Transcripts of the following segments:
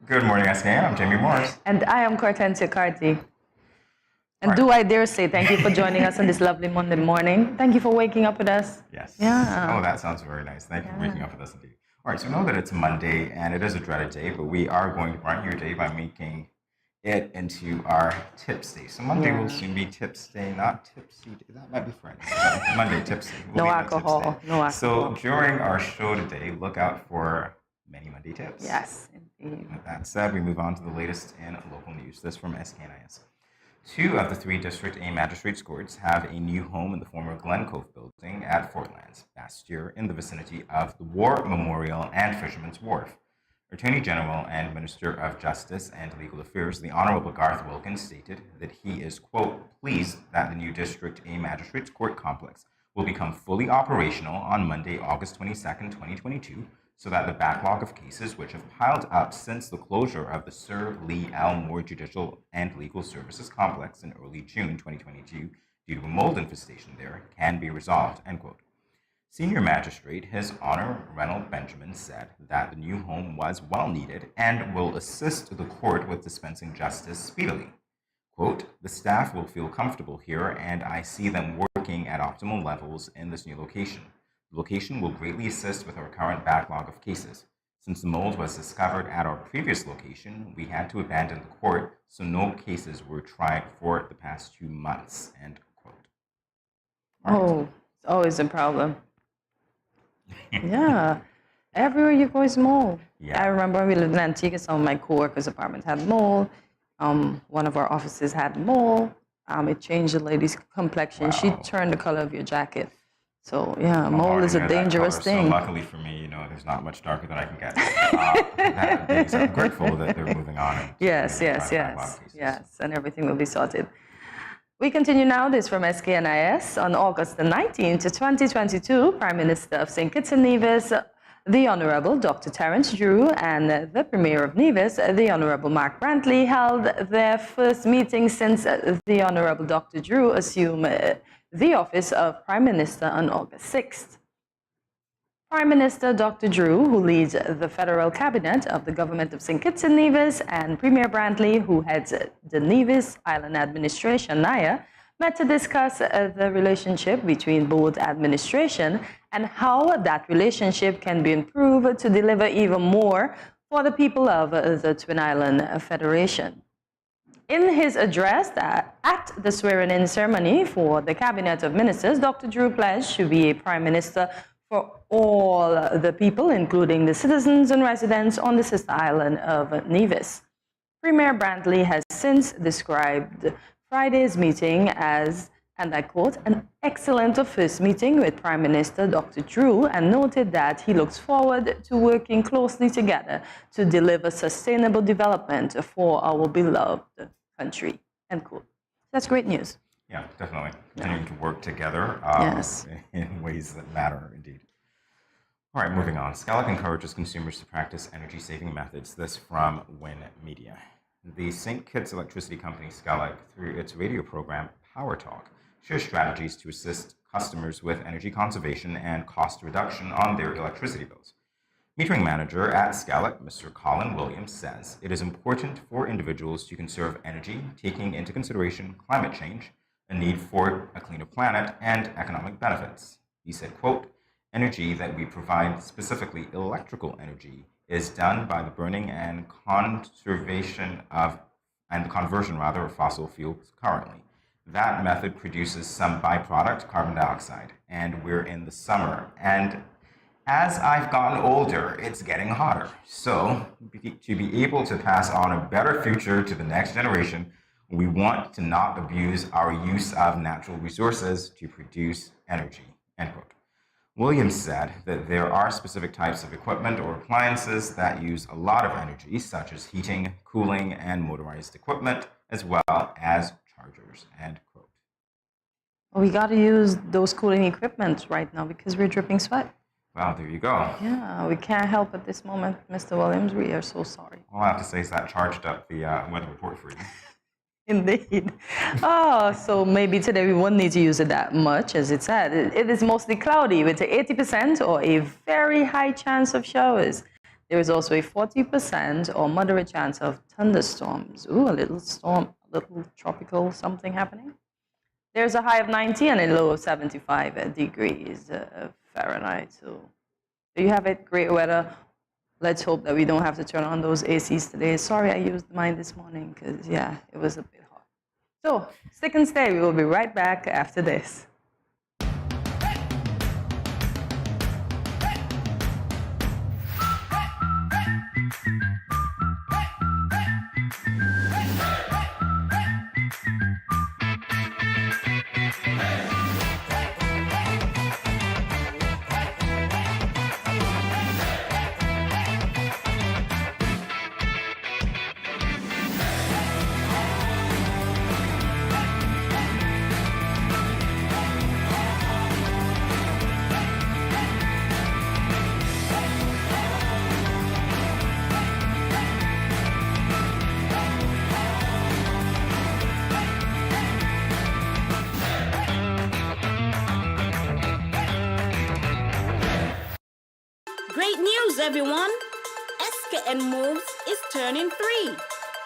Good morning, SKN. I'm Jamie Morris. And I am Cortensia Carty. And Right. do I dare say thank you for joining us on this lovely Monday morning. Thank you for waking up with us. Yes. Yeah. Oh, that sounds very nice. Thank you for waking up with us indeed. All right, so know that it's Monday and it is a dreaded day, but we are going to brighten your day by making it into our tips day. So Monday will soon be tips day, not tipsy day. That might be Friday. Monday, tips day. No alcohol. No alcohol. So during our show today, look out for many Monday tips. Yes, indeed. With that said, we move on to the latest in local news. This from SKNIS. 2 of the 3 District A Magistrates Courts have a new home in the former Glen Cove building at Fort Lands, Bastyr, in the vicinity of the War Memorial and Fisherman's Wharf. Attorney General and Minister of Justice and Legal Affairs, the Honorable Garth Wilkins, stated that he is, quote, pleased that the new District A Magistrates Court complex will become fully operational on Monday, August 22nd, 2022, so that the backlog of cases which have piled up since the closure of the Sir Lee L. Moore Judicial and Legal Services Complex in early June 2022 due to a mold infestation there can be resolved, end quote. Senior Magistrate His Honor Reynold Benjamin said that the new home was well needed and will assist the court with dispensing justice speedily. Quote, the staff will feel comfortable here and I see them working at optimal levels in this new location. The location will greatly assist with our current backlog of cases. Since the mold was discovered at our previous location, we had to abandon the court, so no cases were tried for the past 2 months, end quote. Oh, it's always a problem. Yeah. Everywhere you go is mold. Yeah. I remember when we lived in Antigua, some of my co-workers' apartments had mold. One of our offices had mold. It changed the lady's complexion. Wow. She turned the color of your jacket. So, yeah, mold is a dangerous thing. So luckily for me, there's not much darker than I can get. I'm grateful that they're moving on. And Yes, and everything will be sorted. We continue now. This from SKNIS. On August the 19th, 2022, Prime Minister of St. Kitts and Nevis, the Honorable Dr. Terence Drew, and the Premier of Nevis, the Honorable Mark Brantley, held their first meeting since the Honorable Dr. Drew assumed the office of Prime Minister on August 6th. Prime Minister Dr. Drew, who leads the federal cabinet of the government of St. Kitts and Nevis, and Premier Brantley, who heads the Nevis Island Administration, NIA, met to discuss the relationship between both administration and how that relationship can be improved to deliver even more for the people of the Twin Island Federation. In his address at the swearing-in ceremony for the Cabinet of Ministers, Dr. Drew pledged to be a Prime Minister for all the people, including the citizens and residents on the sister island of Nevis. Premier Brantley has since described Friday's meeting as, and I quote, an excellent first meeting with Prime Minister Dr. Drew, and noted that he looks forward to working closely together to deliver sustainable development for our beloved country, end quote. That's great news. Yeah, definitely. Continuing to work together in ways that matter indeed. All right, moving on. Skellig encourages consumers to practice energy-saving methods. This from Win Media. The St. Kitts Electricity Company, Skellig, through its radio program Power Talk, shares strategies to assist customers with energy conservation and cost reduction on their electricity bills. Metering manager at Skellig, Mr. Colin Williams, says it is important for individuals to conserve energy, taking into consideration climate change, a need for a cleaner planet, and economic benefits. He said, quote, energy that we provide, specifically electrical energy, is done by the burning and conversion of fossil fuels currently. That method produces some byproduct, carbon dioxide, and we're in the summer. And as I've gotten older, it's getting hotter. So to be able to pass on a better future to the next generation, we want to not abuse our use of natural resources to produce energy, end quote. Williams said that there are specific types of equipment or appliances that use a lot of energy, such as heating, cooling, and motorized equipment, as well as chargers, end quote. We got to use those cooling equipment right now because we're dripping sweat. Well, there you go. Yeah, we can't help at this moment, Mr. Williams. We are so sorry. All I have to say is that charged up the weather report for you. Indeed. Oh, so maybe today we won't need to use it that much, as it said. It is mostly cloudy with an 80% or a very high chance of showers. There is also a 40% or moderate chance of thunderstorms. Ooh, a little storm, a little tropical something happening. There's a high of 90 and a low of 75 degrees Fahrenheit. So do you have it? Great weather. Let's hope that we don't have to turn on those ACs today. Sorry, I used mine this morning because, yeah, it was a bit hot. So stick and stay. We will be right back after this. Great news, everyone! SKN Moves is turning 3.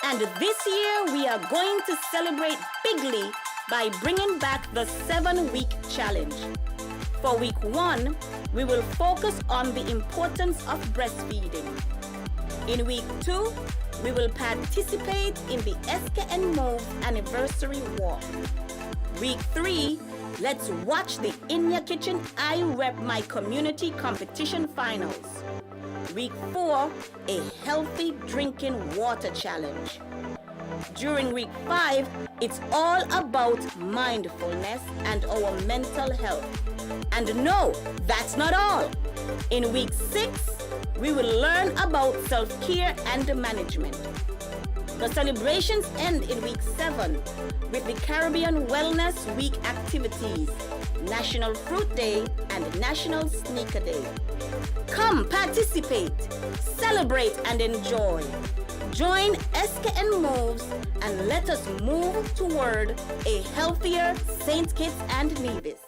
And this year, we are going to celebrate bigly by bringing back the 7-week challenge. For week 1, we will focus on the importance of breastfeeding. In week 2, we will participate in the SKN Move anniversary walk. Week 3, let's watch the In Your Kitchen I Rep My Community competition finals. Week 4, a healthy drinking water challenge. During week 5, it's all about mindfulness and our mental health. And no, that's not all. In week 6, we will learn about self-care and management. The celebrations end in week 7 with the Caribbean Wellness Week activities, National Fruit Day and National Sneaker Day. Come participate, celebrate and enjoy. Join SKN Moves and let us move toward a healthier St. Kitts and Nevis.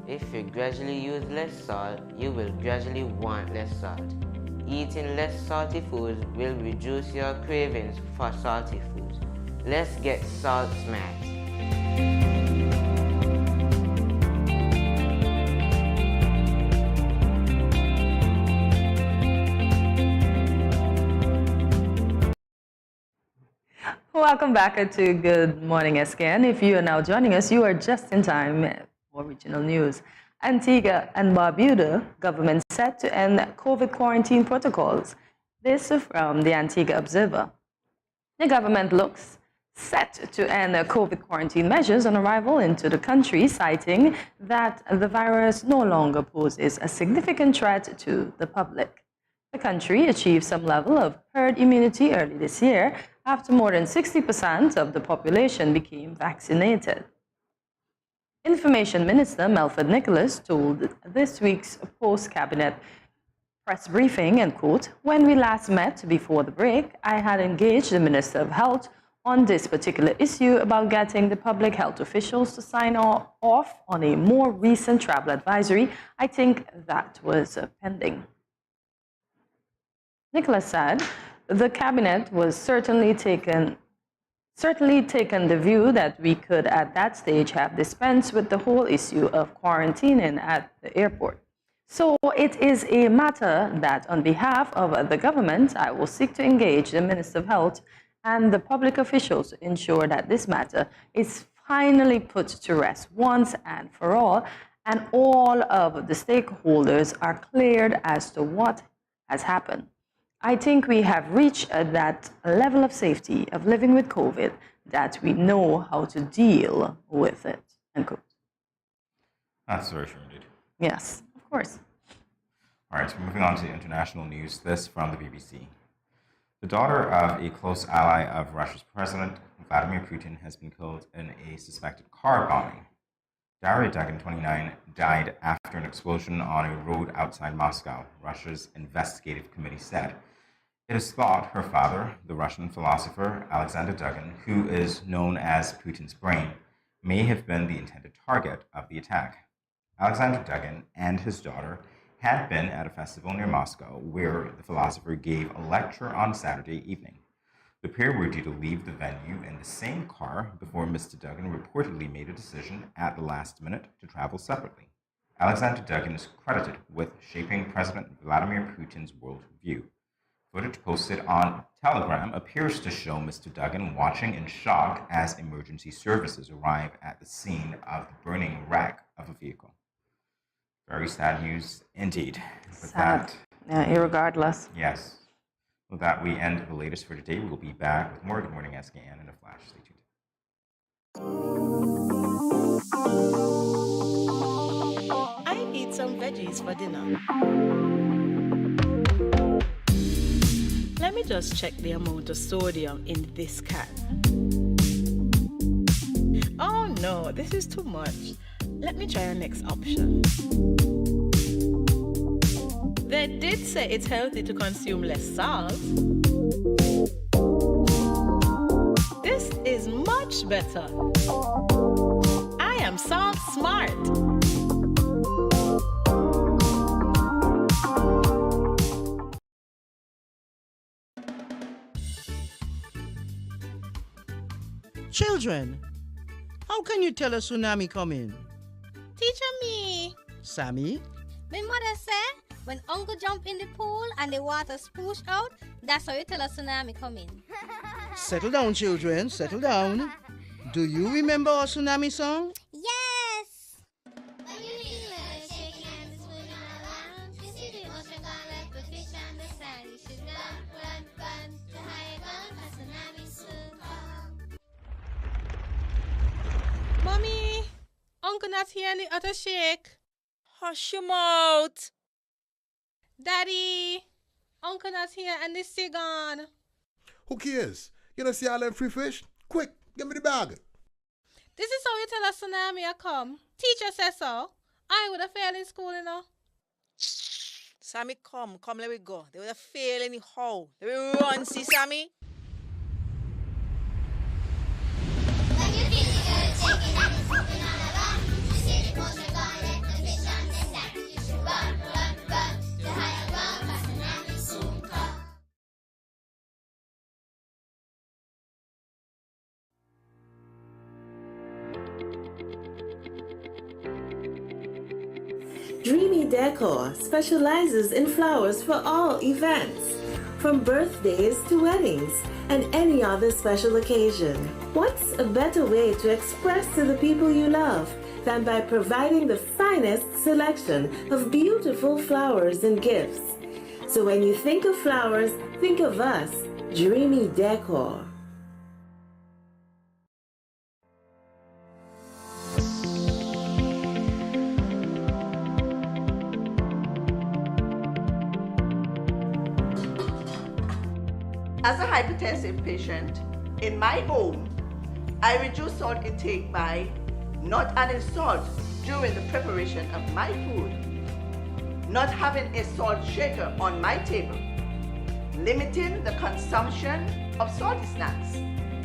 If you gradually use less salt, you will gradually want less salt. Eating less salty foods will reduce your cravings for salty foods. Let's get salt smart. Welcome back to Good Morning SKN. If you are now joining us, you are just in time for regional news. Antigua and Barbuda government set to end COVID quarantine protocols. This from the Antigua Observer. The government looks set to end COVID quarantine measures on arrival into the country, citing that the virus no longer poses a significant threat to the public. The country achieved some level of herd immunity early this year after more than 60% of the population became vaccinated. Information Minister Melford Nicholas told this week's post-cabinet press briefing, and quote, "When we last met before the break, I had engaged the Minister of Health on this particular issue about getting the public health officials to sign off on a more recent travel advisory. I think that was pending." Nicholas said the cabinet was certainly taken the view that we could at that stage have dispensed with the whole issue of quarantining at the airport. So it is a matter that on behalf of the government, I will seek to engage the Minister of Health and the public officials to ensure that this matter is finally put to rest once and for all, and all of the stakeholders are cleared as to what has happened. I think we have reached that level of safety of living with COVID that we know how to deal with it. End quote. That's very true indeed. Yes, of course. All right, so moving on to international news. This from the BBC. The daughter of a close ally of Russia's president, Vladimir Putin, has been killed in a suspected car bombing. Daria Duggan, 29, died after an explosion on a road outside Moscow, Russia's investigative committee said. It is thought her father, the Russian philosopher Alexander Dugin, who is known as Putin's brain, may have been the intended target of the attack. Alexander Dugin and his daughter had been at a festival near Moscow where the philosopher gave a lecture on Saturday evening. The pair were due to leave the venue in the same car before Mr. Dugin reportedly made a decision at the last minute to travel separately. Alexander Dugin is credited with shaping President Vladimir Putin's worldview. Footage posted on Telegram appears to show Mr. Dugin watching in shock as emergency services arrive at the scene of the burning wreck of a vehicle. Very sad news indeed. With sad. Yeah, irregardless. Yes. With that, we end the latest for today. We will be back with more Good Morning SKN in a flash. Stay tuned. I eat some veggies for dinner. Let me just check the amount of sodium in this can. Oh no, this is too much. Let me try our next option. They did say it's healthy to consume less salt. This is much better. I am salt smart. Children, how can you tell a tsunami coming? Teacher me. Sammy? My mother said when uncle jump in the pool and the water spoosh out, that's how you tell a tsunami coming. Settle down, children. Settle down. Do you remember our tsunami song? Yes! Mommy, Uncle not here and the other shake. Hush your mouth. Daddy, Uncle not here and the sea gone. Who cares? You don't see all them free fish? Quick, give me the bag. This is how you tell a tsunami I come. Teacher says so. I would have failed in school, you know. Sammy, come, let me go. They would have failed anyhow. Let me run, see Sammy. Dreamy Decor specializes in flowers for all events, from birthdays to weddings and any other special occasion. What's a better way to express to the people you love than by providing the finest selection of beautiful flowers and gifts? So when you think of flowers, think of us, Dreamy Decor. As a hypertensive patient, in my home, I reduce salt intake by not adding salt during the preparation of my food, not having a salt shaker on my table, limiting the consumption of salty snacks,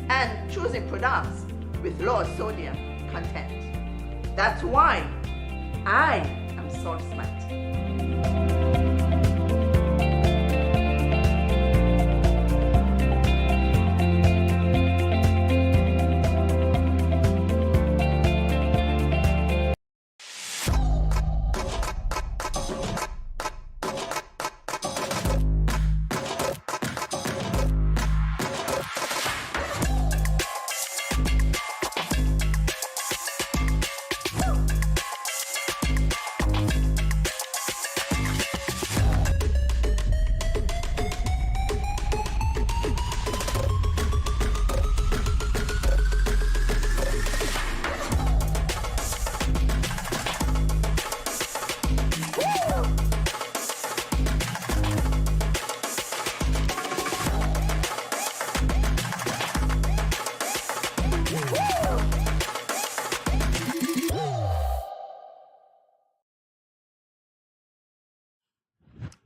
and choosing products with low sodium content. That's why I am salt smart.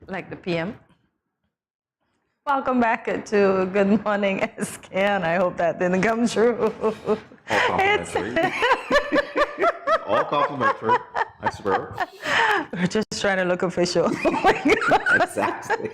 Like the PM. Welcome back to Good Morning SKN. I hope that didn't come true. All complimentary. All complimentary, I swear. We're just trying to look official. Oh my God. Exactly.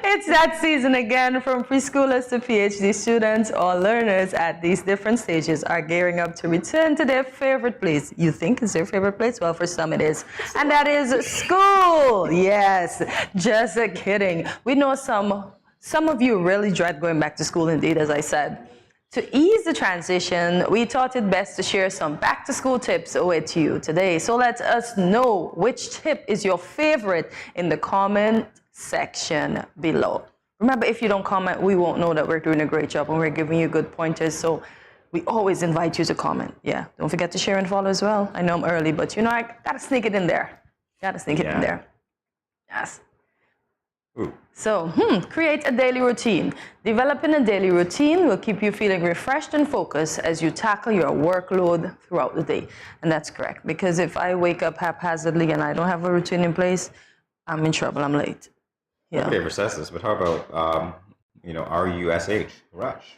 It's that season again. From preschoolers to PhD students, all learners at these different stages are gearing up to return to their favorite place. You think it's their favorite place? Well, for some it is. And that is school. Yes, just kidding. We know some of you really dread going back to school indeed, as I said. To ease the transition, we thought it best to share some back-to-school tips with you today. So let us know which tip is your favorite in the comment section below. Remember, if you don't comment, we won't know that we're doing a great job and we're giving you good pointers. So we always invite you to comment. Yeah, don't forget to share and follow as well. I know I'm early, but you know, I gotta sneak it in there. Gotta sneak it in there. Yes. Ooh. So, create a daily routine. Developing a daily routine will keep you feeling refreshed and focused as you tackle your workload throughout the day. And that's correct, because if I wake up haphazardly and I don't have a routine in place, I'm in trouble, I'm late. Yeah. Nobody ever says this, but how about, RUSH, rush?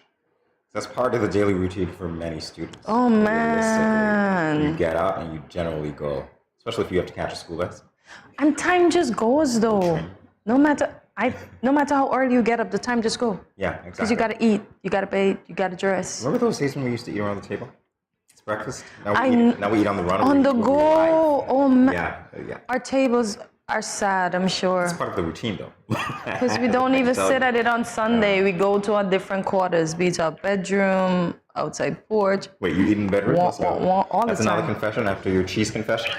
That's part of the daily routine for many students. Oh, man. You get up and you generally go, especially if you have to catch a school bus. And time just goes, though. No matter how early you get up, the time just go. Yeah, exactly. Because you gotta eat, you gotta bathe, you gotta dress. Remember those days when we used to eat around the table? It's breakfast. Now we eat on the run. On the go. Oh man. Yeah. Our tables are sad, I'm sure. It's part of the routine, though. Because we don't even sit at it on Sunday. We go to our different quarters, be it our bedroom, outside porch. Wait, you eat in the bedroom? All the time. That's another confession after your cheese confession?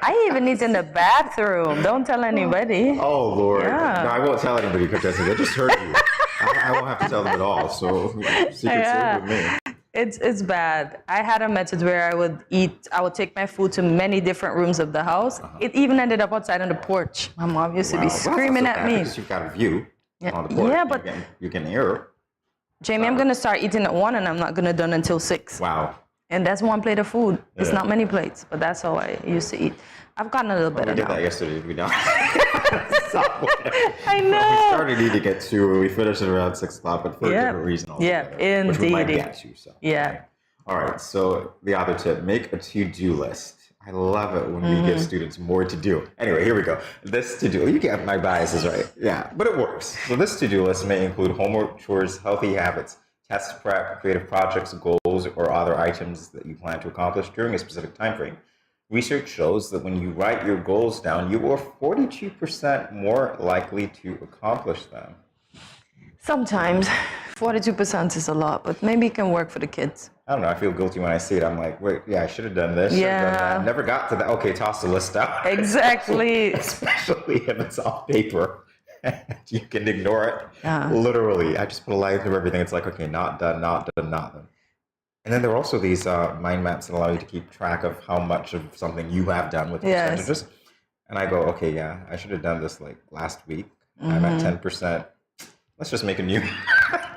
I even eat in the bathroom. Don't tell anybody. Oh, Lord. Yeah. No, I won't tell anybody, Contessa. I just heard you. I won't have to tell them at all, so secret's safe with me. It's bad. I had a method where I would take my food to many different rooms of the house. It even ended up outside on the porch. My mom used to be screaming at me. Because you've got a view on the porch. Yeah, but you can hear. Jamie, I'm gonna start eating at 1 and I'm not gonna done until 6. Wow. And that's one plate of food. It's not many plates, but that's how I used to eat. I've gotten a little better now. We did that yesterday, did we not? I know. We started eating at 2 and we finished at around 6 o'clock, but for a different reason altogether. Yeah, indeed. Which we might get to. So. Yeah. All right, so the other tip, make a to-do list. I love it when we give students more to do. Anyway, here we go. This to-do, you get my biases right. Yeah, but it works. So this to-do list may include homework, chores, healthy habits, test prep, creative projects, goals, or other items that you plan to accomplish during a specific time frame. Research shows that when you write your goals down, you are 42% more likely to accomplish them. Sometimes 42% is a lot, but maybe it can work for the kids. I don't know. I feel guilty when I see it. I'm like, wait, yeah, I should have done this. Yeah. Done that. Never got to that. Okay, toss the list out. Exactly. Especially if it's off paper. You can ignore it. Yeah. Literally. I just put a line through everything. It's like, okay, not done, not done, not done. And then there are also these mind maps that allow you to keep track of how much of something you have done with percentages. And I go, okay, yeah, I should have done this like last week. I'm at 10%. Let's just make a new.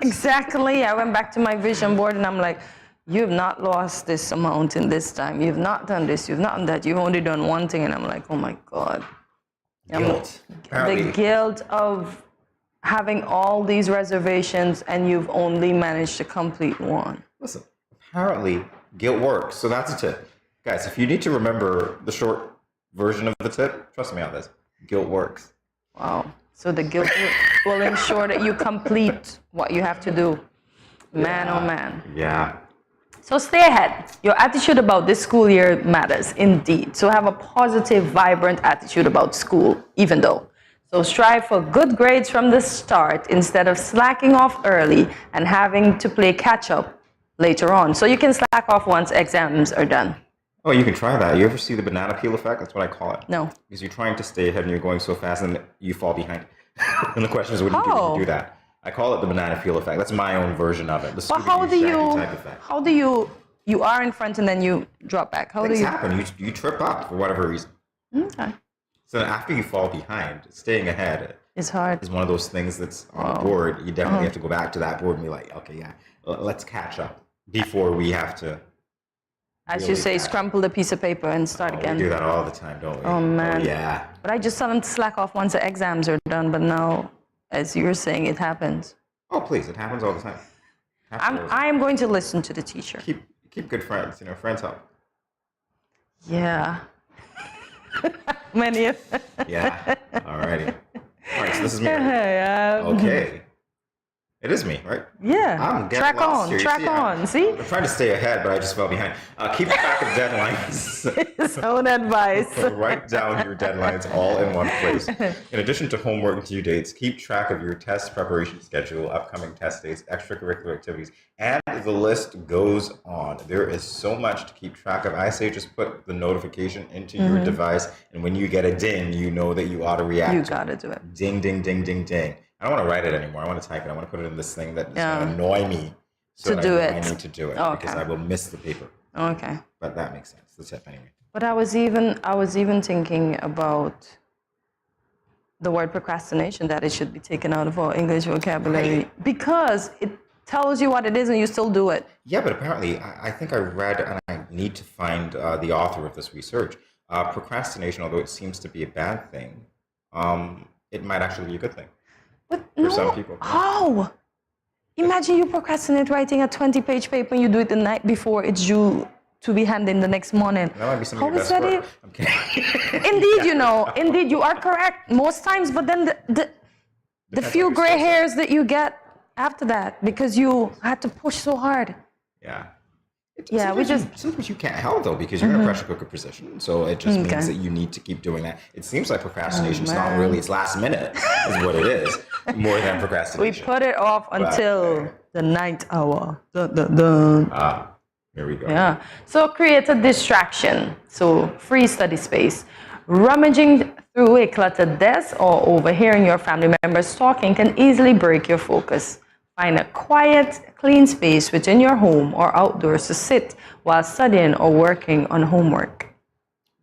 Exactly. I went back to my vision board and I'm like, you've not lost this amount in this time. You've not done this. You've not done that. You've only done one thing. And I'm like, oh my God. Guilt. The guilt of having all these reservations and you've only managed to complete one. Listen, apparently guilt works. So that's a tip. Guys, if you need to remember the short version of the tip, trust me on this. Guilt works. Wow. So the guilt will ensure that you complete what you have to do. Man, oh man. Yeah. So stay ahead. Your attitude about this school year matters indeed. So have a positive, vibrant attitude about school, even though. So strive for good grades from the start instead of slacking off early and having to play catch up later on. So you can slack off once exams are done. Oh, you can try that. You ever see the banana peel effect? That's what I call it. No. Because you're trying to stay ahead and you're going so fast and you fall behind. And the question is, what do you do when you do that? I call it the banana peel effect. That's my own version of it. The but how do you are in front and then you drop back? How do you happen? You trip up for whatever reason. Okay. So after you fall behind, staying ahead is hard. Is one of those things that's on the board. You definitely have to go back to that board and be like, okay, yeah, let's catch up before we have to As you say, scrumple the piece of paper and start again. We do that all the time, don't we? Oh, man. Oh, yeah. But I just tell them to slack off once the exams are done. But now, as you're saying, it happens. Oh, please. It happens all the time. I am going to listen to the teacher. Keep good friends. Friends help. Yeah. Many. Yeah. Alrighty. All right, so this is me. Right? Yeah. Okay. It is me, right? Yeah. I'm getting track lost on, here. track on. See? I'm trying to stay ahead, but I just fell behind. Keep track of deadlines. His own advice. Write down your deadlines all in one place. In addition to homework and due dates, keep track of your test preparation schedule, upcoming test dates, extracurricular activities, and the list goes on. There is so much to keep track of. I say just put the notification into your device, and when you get a ding, you know that you ought to react. You got to do it. Ding, ding, ding, ding, ding. I don't want to write it anymore. I want to type it. I want to put it in this thing that is going to annoy me. So to do it. I need to do it because I will miss the paper. Okay. But that makes sense. The tip anyway. But I was even thinking about the word procrastination, that it should be taken out of our English vocabulary because it tells you what it is and you still do it. Yeah, but apparently, I think I read, and I need to find the author of this research. Procrastination, although it seems to be a bad thing, it might actually be a good thing. But for some people. How? Imagine you procrastinate writing a 20-page paper and you do it the night before it's due to be handed in the next morning. That might be some of your best work. I'm kidding. Indeed, you are correct most times, but then the few gray hairs that you get after that because you had to push so hard. Yeah. Sometimes you can't help though because you're in a pressure cooker position, so it just means that you need to keep doing that. It seems like procrastination is not really it's last minute, is what it is, more than procrastination. We put it off until the ninth hour. Here we go. Yeah. So create a distraction. So free study space. Rummaging through a cluttered desk or overhearing your family members talking can easily break your focus. Find a quiet, clean space within your home or outdoors to sit while studying or working on homework.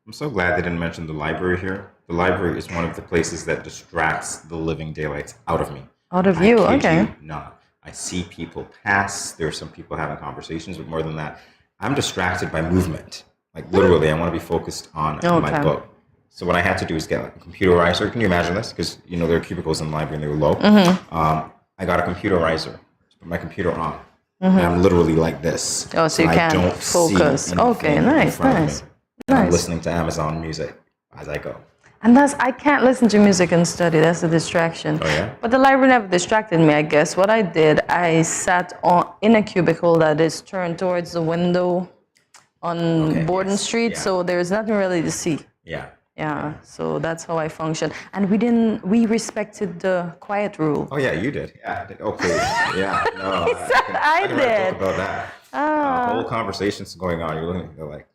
I'm so glad they didn't mention the library here. The library is one of the places that distracts the living daylights out of me. Out of you, okay. Not. I see people pass. There are some people having conversations, but more than that, I'm distracted by movement. Like literally, I want to be focused on my book. So what I had to do is get like a computerizer. Can you imagine this? Because there are cubicles in the library and they were low. I got a computerizer to put my computer on. And I'm literally like this. Oh, so you can't focus. Okay, nice. I'm listening to Amazon music as I go. And I can't listen to music and study. That's a distraction. Oh, yeah? But the library never distracted me, I guess. What I did, I sat in a cubicle that is turned towards the window on Borden Street, so there's nothing really to see. Yeah. Yeah, so that's how I functioned. And we respected the quiet rule. Oh, yeah, you did. Yeah, okay. Yeah, no. He said I did. Talk about that. Whole conversations going on. You're looking at like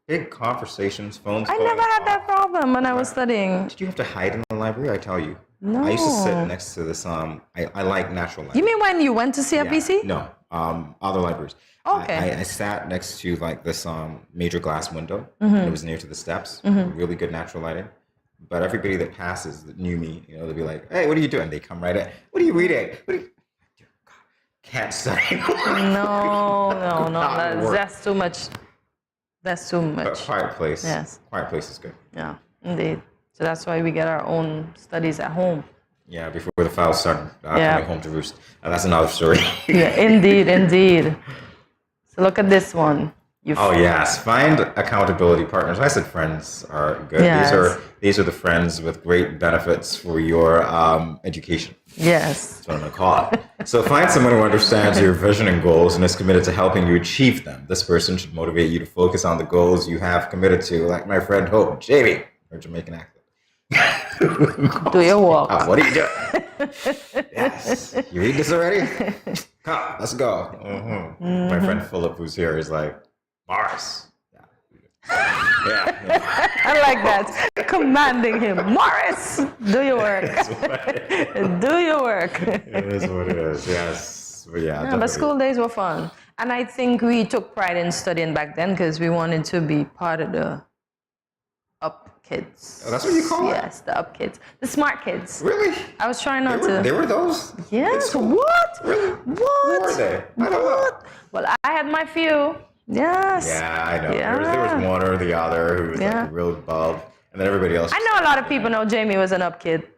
big conversations, phones. I never had that problem when I was studying. Did you have to hide in the library? I tell you. No. I used to sit next to this. I like natural light. You mean when you went to CFBC? Yeah. No, other libraries. Okay. I sat next to like this major glass window. And it was near to the steps. Really good natural lighting. But everybody that passes that knew me, they'll be like, "Hey, what are you doing?" They come right in. "What are you reading?" Can't study. No. That's too much. That's too much. But quiet place. Yes. Quiet place is good. Yeah, indeed. So that's why we get our own studies at home. Yeah, before the files start coming home to roost. That's another story. Yeah, indeed. So look at this one. Yes. Find accountability partners. I said friends are good. Yes. These are the friends with great benefits for your education. Yes. That's what I'm going to call it. So find someone who understands your vision and goals and is committed to helping you achieve them. This person should motivate you to focus on the goals you have committed to, like my friend Hope, JB, her Jamaican accent. Do your walk. What are you doing? Yes. You read this already? Come, let's go. My friend Philip, who's here, is like, Morris. Yeah. I like that. Commanding him. Morris, do your work. Do your work. It is what it is, yes. But school days were fun. And I think we took pride in studying back then because we wanted to be part of the up kids. Oh, that's what you call it? Yes, the up kids. The smart kids. Really? I was trying not to. There were those? Yes. What? Really? What? Who were they? I don't know. Well, I had my few. Yes. Yeah, I know. Yeah. There was one or the other who was like a real bub, and then everybody else. I know a lot of people know Jamie was an up kid.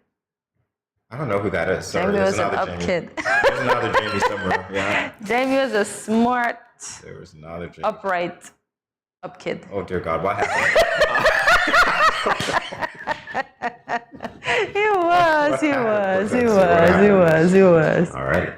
I don't know who that is. Sorry, Jamie was an up Jamie. kid. There's another Jamie somewhere. Yeah. Jamie was a smart, There was another Jamie. upright up kid. Oh dear God, what happened? He was. All right.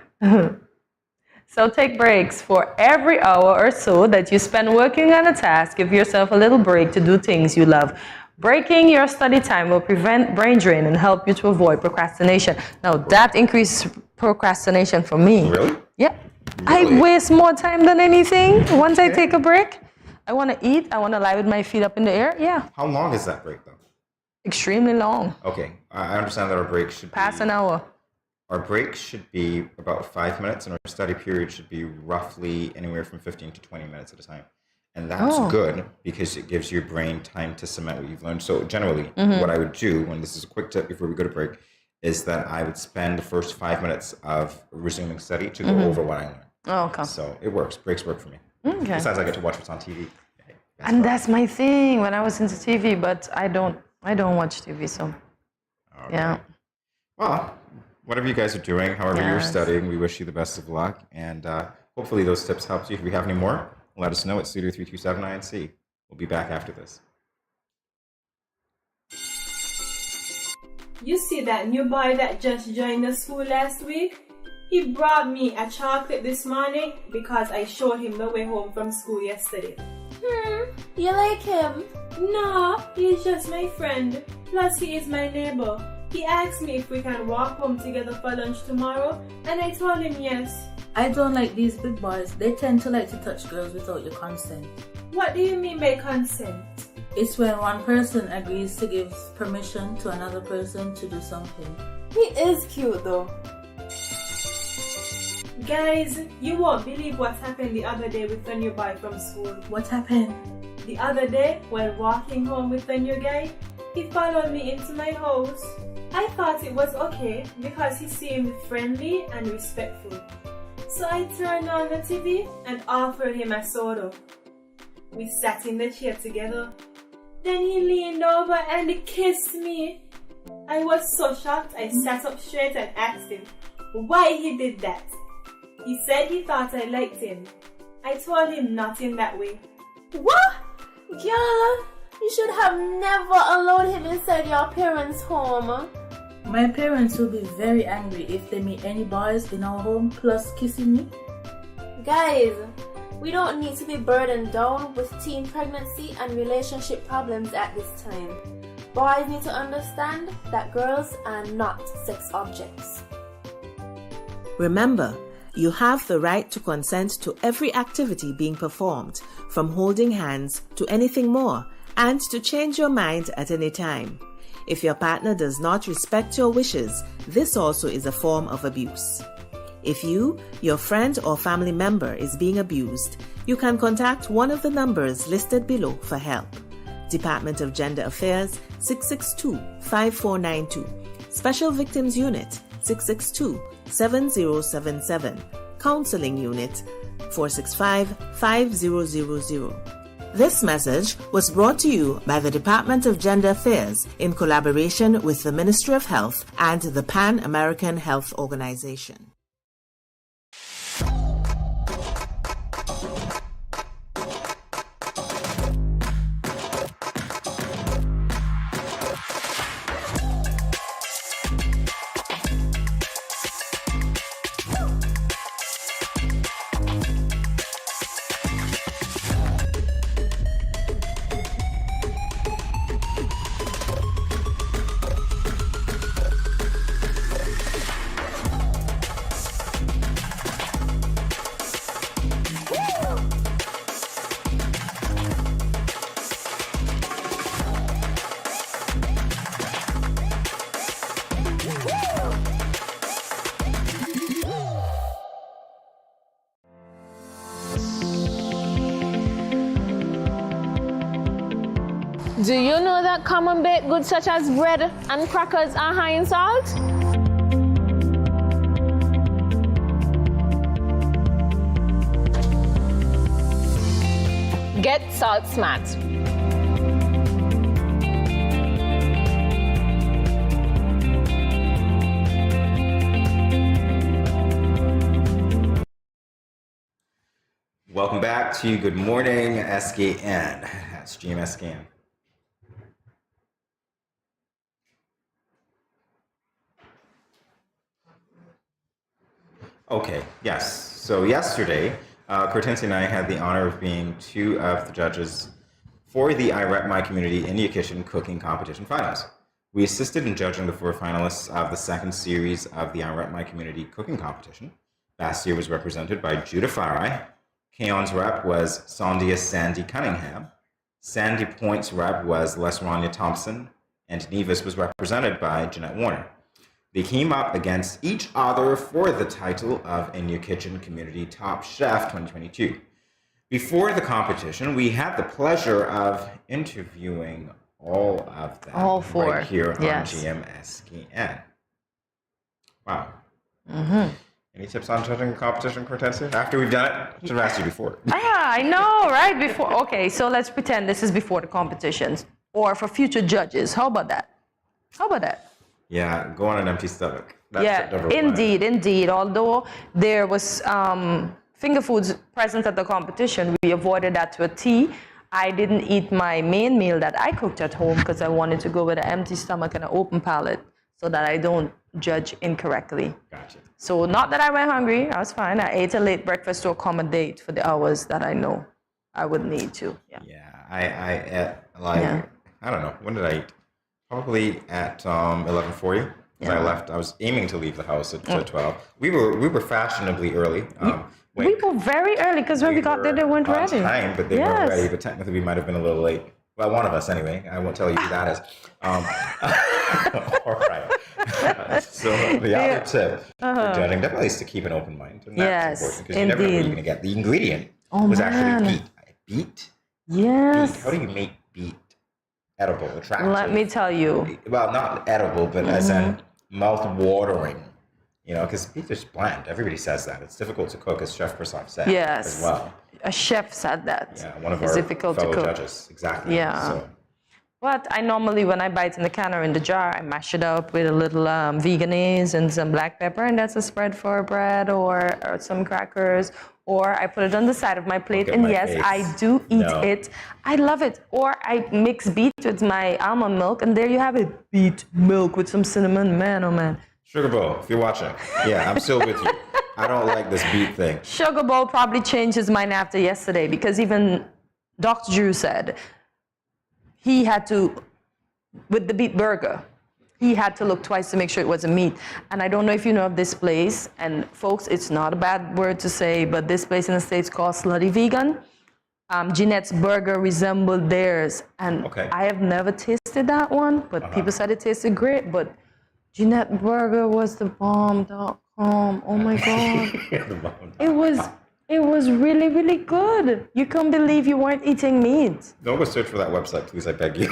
So take breaks. For every hour or so that you spend working on a task, give yourself a little break to do things you love. Breaking your study time will prevent brain drain and help you to avoid procrastination. Now that increases procrastination for me. Really? Yeah. Really? I waste more time than anything once I take a break. I want to eat. I want to lie with my feet up in the air. Yeah. How long is that break though? Extremely long. Okay, I understand that our break should Past be, an hour. Our break should be about 5 minutes, and our study period should be roughly anywhere from 15 to 20 minutes at a time. And that's good because it gives your brain time to cement what you've learned. So generally, what I would do, and this is a quick tip before we go to break, is that I would spend the first 5 minutes of resuming study to go over what I learned. Oh, okay. So it works. Breaks work for me. Okay. Besides, I get to watch what's on TV. And that's my thing when I was into TV, but I don't watch TV, so yeah. Well, whatever you guys are doing, however you're studying, we wish you the best of luck. And hopefully those tips helped you. If we have any more, let us know at Studio 327 INC. We'll be back after this. You see that new boy that just joined the school last week? He brought me a chocolate this morning because I showed him the way home from school yesterday. You like him? No, he's just my friend. Plus, he is my neighbor. He asked me if we can walk home together for lunch tomorrow, and I told him yes. I don't like these big boys. They tend to like to touch girls without your consent. What do you mean by consent? It's when one person agrees to give permission to another person to do something. He is cute though. Guys, you won't believe what happened the other day with the new boy from school. What happened? The other day, while walking home with the new guy, he followed me into my house. I thought it was okay because he seemed friendly and respectful. So I turned on the TV and offered him a soda. We sat in the chair together. Then he leaned over and kissed me. I was so shocked I sat up straight and asked him why he did that. He said he thought I liked him. I told him not in that way. What? Girl, you should have never allowed him inside your parents' home. My parents will be very angry if they meet any boys in our home plus kissing me. Guys, we don't need to be burdened down with teen pregnancy and relationship problems at this time. Boys need to understand that girls are not sex objects. Remember, you have the right to consent to every activity being performed, from holding hands to anything more, and to change your mind at any time. If your partner does not respect your wishes, this also is a form of abuse. If you, your friend or family member is being abused, you can contact one of the numbers listed below for help. Department of Gender Affairs 662-5492, Special Victims Unit 662-7077, Counseling Unit 465-5000. This message was brought to you by the Department of Gender Affairs in collaboration with the Ministry of Health and the Pan American Health Organization. Do you know that common baked goods such as bread and crackers are high in salt? Get salt smart. Welcome back to Good Morning SKN. That's GMS Scan. Okay, yes. So yesterday, Cortensi and I had the honor of being two of the judges for the I Rep My Community India Kitchen Cooking Competition Finals. We assisted in judging the 4 finalists of the second series of the I Rep My Community Cooking Competition. Last year was represented by Judah Farai. Keon's rep was Sondia Sandy Cunningham. Sandy Point's rep was Lesrania Thompson. And Nevis was represented by Jeanette Warner. They came up against each other for the title of India Kitchen Community Top Chef 2022. Before the competition, we had the pleasure of interviewing all of them. All 4. Right here on yes. GMSKN. Wow. Mm-hmm. Any tips on judging a competition, Cortensi? After we've done it? I should have asked you before. I know, right? Before. Okay, so let's pretend this is before the competitions or for future judges. How about that? Yeah, go on an empty stomach. That's indeed. Although there was finger foods present at the competition, we avoided that to a T. I didn't eat my main meal that I cooked at home because I wanted to go with an empty stomach and an open palate so that I don't judge incorrectly. Gotcha. So not that I went hungry, I was fine. I ate a late breakfast to accommodate for the hours that I know I would need to. I ate I don't know, when did I eat? Probably at 11:40. I left. I was aiming to leave the house at 12. We were fashionably early. We were very early because when we got there, they weren't ready. Time, but they weren't ready. But technically, we might have been a little late. Well, one of us anyway. I won't tell you who that is. All right. So the other tip for judging definitely is to keep an open mind. And that's important because you never know what you're going to get. The ingredient was actually beet. Beet? Yes. Beet. How do you make beet edible, attractive? Let me tell you. Well, not edible, but as in mouth-watering. You know, because beef is bland. Everybody says that. It's difficult to cook, as Chef Christoph said as well. A chef said that. Yeah, one of it's our difficult fellow to cook. judges. Exactly. Yeah. So. But I normally, when I bite in the can or in the jar, I mash it up with a little veganese and some black pepper, and that's a spread for bread or some crackers. Or I put it on the side of my plate, and yes, I do eat it. I love it. Or I mix beet with my almond milk, and there you have it. Beet milk with some cinnamon. Man, oh man. Sugar Bowl, if you're watching. Yeah, I'm still with you. I don't like this beet thing. Sugar Bowl probably changed his mind after yesterday because even Dr. Drew said he had to, with the beet burger, he had to look twice to make sure it wasn't meat. And I don't know if you know of this place, and folks, it's not a bad word to say, but this place in the States called Slutty Vegan. Jeanette's burger resembled theirs. And I have never tasted that one, but people said it tasted great. But Jeanette Burger was the bomb.com. Oh my God. It was really, really good. You can't believe you weren't eating meat. Don't go search for that website, please, I beg you.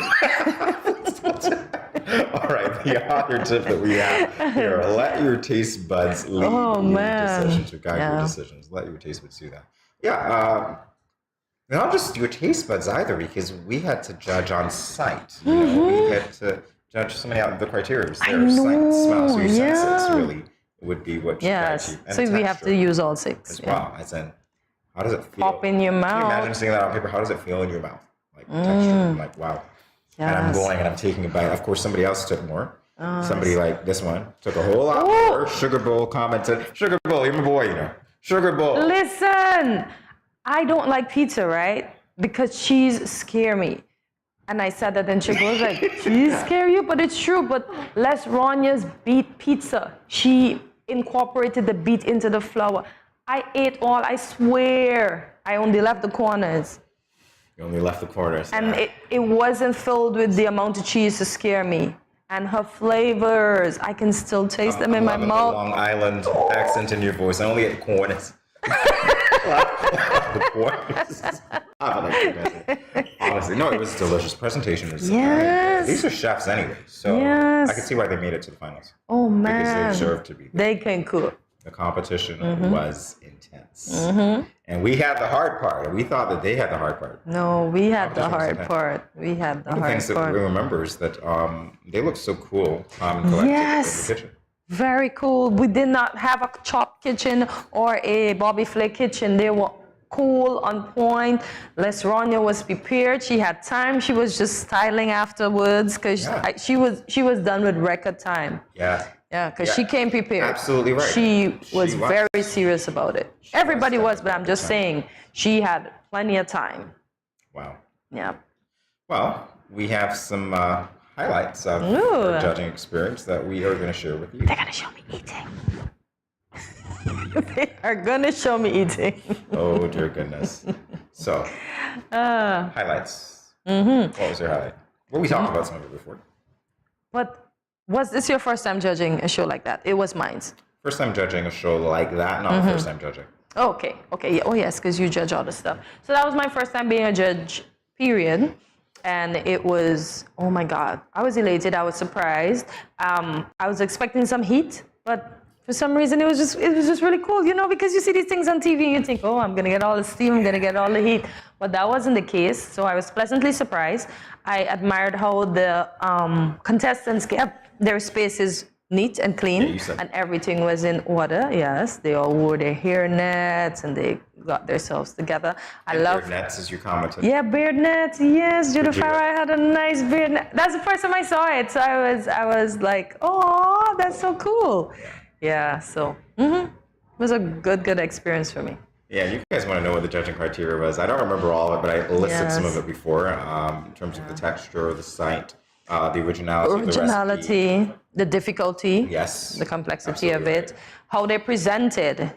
All right, the other tip that we have here, let your taste buds lead your decisions or guide your decisions. Let your taste buds do that. Yeah, not just your taste buds either, because we had to judge on sight. You know, we had to judge so many of the criteria. Their sight and smell, so your senses really would be what guides you. And so we have to use all 6. As well, as in, how does it feel? Pop in your mouth. Can you imagine seeing that on paper? How does it feel in your mouth? Like texture, I'm like, wow. Yes. And I'm going and I'm taking a bite. Of course, somebody else took more. Somebody like this one took a whole lot more. Sugar Bowl commented, Sugar Bowl, you're my boy, you know. Sugar Bowl. Listen, I don't like pizza, right? Because cheese scare me. And I said that, and Sugar was like, cheese scare you? But it's true. But Les Ronya's beet pizza, she incorporated the beet into the flour. I ate all, I swear. I only left the corners. You only left the corners. And it wasn't filled with the amount of cheese to scare me. And her flavors, I can still taste them in my mouth. The Long Island accent in your voice. I only ate corners. The corners. Honestly, no, it was delicious. Presentation was these are chefs anyway, so I can see why they made it to the finals. Oh man, because they deserve to be there. They can cook. The competition was intense. And we had the hard part. We thought that they had the hard part. No, we had the hard part. We had the hard part. One of the things that we remember is that they look so cool, calm and collected in the kitchen. Very cool. We did not have a chop kitchen or a Bobby Flay kitchen. They were cool, on point. Les Ronya was prepared. She had time. She was just styling afterwards because she was done with record time. Yeah. Yeah, because she came prepared. Absolutely right. She was very serious about it. Everybody was, but I'm just saying she had plenty of time. Wow. Yeah. Well, we have some highlights of our judging experience that we are going to share with you. They're going to show me eating. They are going to show me eating. Oh, dear goodness. So, highlights. What was your highlight? Well, we talked about some of it before. But was this your first time judging a show like that? It was mine. First time judging a show like that, not the first time judging. Okay. Yeah. Oh, yes, because you judge all the stuff. So that was my first time being a judge, period. And it was, oh my God, I was elated. I was surprised. I was expecting some heat, but for some reason it was just really cool, you know, because you see these things on TV and you think, oh, I'm gonna get all the steam, I'm gonna get all the heat. But that wasn't the case. So I was pleasantly surprised. I admired how the contestants kept their spaces neat and clean, and everything was in order. Yes, they all wore their hair nets and they got themselves together. I love beard nets, as you commented. Yeah, beard nets. Yes, Judah Farah had a nice beard net. That's the first time I saw it, so I was like, oh, that's so cool. Yeah. So it was a good experience for me. Yeah, you guys want to know what the judging criteria was. I don't remember all of it, but I listed some of it before in terms of the texture, the sight, the originality, the difficulty, the complexity of it, how they presented,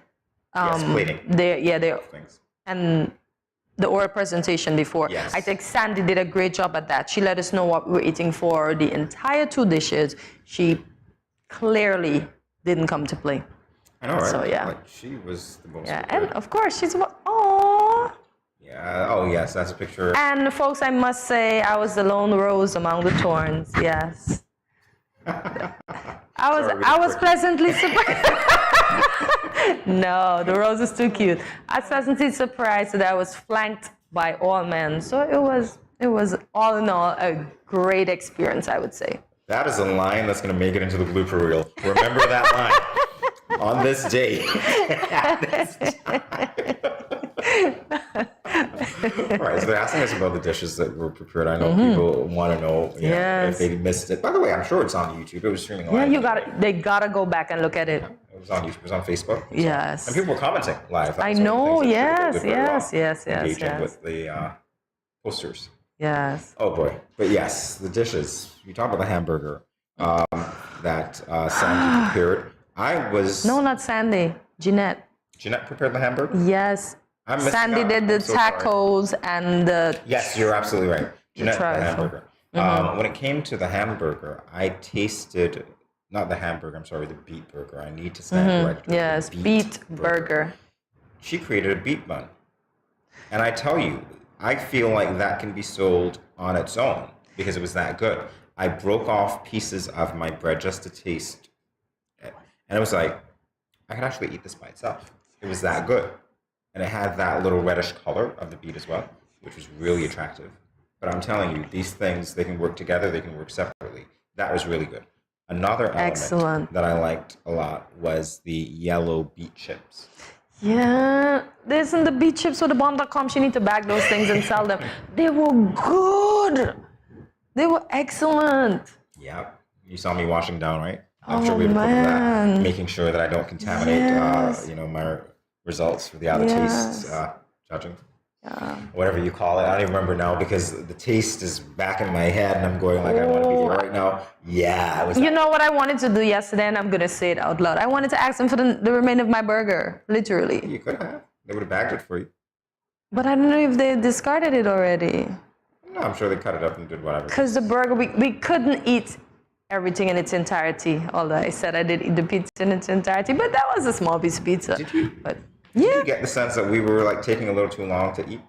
plating, their things, and the oral presentation before. Yes. I think Sandy did a great job at that. She let us know what we were eating for the entire 2 dishes. She clearly didn't come to play. I know, right? So yeah, like, she was the most. Yeah, prepared. And of course she's oh. Yeah. Oh yes, that's a picture. And folks, I must say, I was the lone rose among the thorns. Yes. I was pleasantly surprised. No, the rose is too cute. I was pleasantly surprised that I was flanked by all men. So it was all in all a great experience, I would say. That is a line that's going to make it into the blooper reel. Remember that line. On this day. All right, so they're asking us about the dishes that were prepared. I know people want to know if they missed it. By the way, I'm sure it's on YouTube. It was streaming live. Yeah, they gotta go back and look at it. It was on YouTube. It was on Facebook. Yes. And people were commenting live. I know. Yes. Engaging with the posters. Yes. Oh boy. But yes, the dishes. You talk about the hamburger that Sandy prepared. No, not Sandy. Jeanette. Jeanette prepared the hamburger? Yes. Sandy did the tacos and the... Yes, you're absolutely right. Jeanette did the hamburger. When it came to the hamburger, I tasted... Not the hamburger, I'm sorry, the beet burger. I need to stand corrected. Yes, beet burger. She created a beet bun. And I tell you, I feel like that can be sold on its own because it was that good. I broke off pieces of my bread just to taste it. And it was like, I could actually eat this by itself. It was that good. And it had that little reddish color of the beet as well, which was really attractive. But I'm telling you, these things, they can work together, they can work separately. That was really good. Another element that I liked a lot was the yellow beet chips. Yeah, isn't the beet chips with the bomb.com? You need to bag those things and sell them. They were good. They were excellent. Yeah. You saw me washing down, right? I'm sure we were that, making sure that I don't contaminate, my results for the other tastes judging. Whatever you call it. I don't even remember now because the taste is back in my head and I'm going like, I want to be here right now. Yeah. It was you know what I wanted to do yesterday and I'm going to say it out loud. I wanted to ask them for the remainder of my burger, literally. You could have. They would have bagged it for you. But I don't know if they discarded it already. No, I'm sure they cut it up and did whatever. Because the burger, we couldn't eat everything in its entirety. Although I said I did eat the pizza in its entirety, but that was a small piece of pizza. Did you? But Did you get the sense that we were like taking a little too long to eat?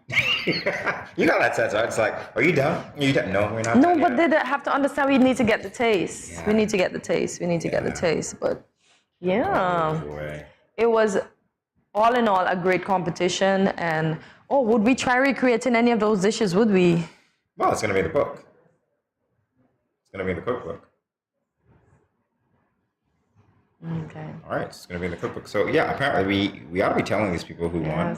You got that sense, right? It's like, are you done? Are you done? No, we're not. No, but they have to understand we need to get the taste. Yeah. We need to get the taste. We need to get the taste. But yeah, it was all in all a great competition. And would we try recreating any of those dishes? Would we? Well, it's going to be in the book. It's going to be in the cookbook. Okay. All right, it's going to be in the cookbook. So yeah, apparently we ought to be telling these people who won.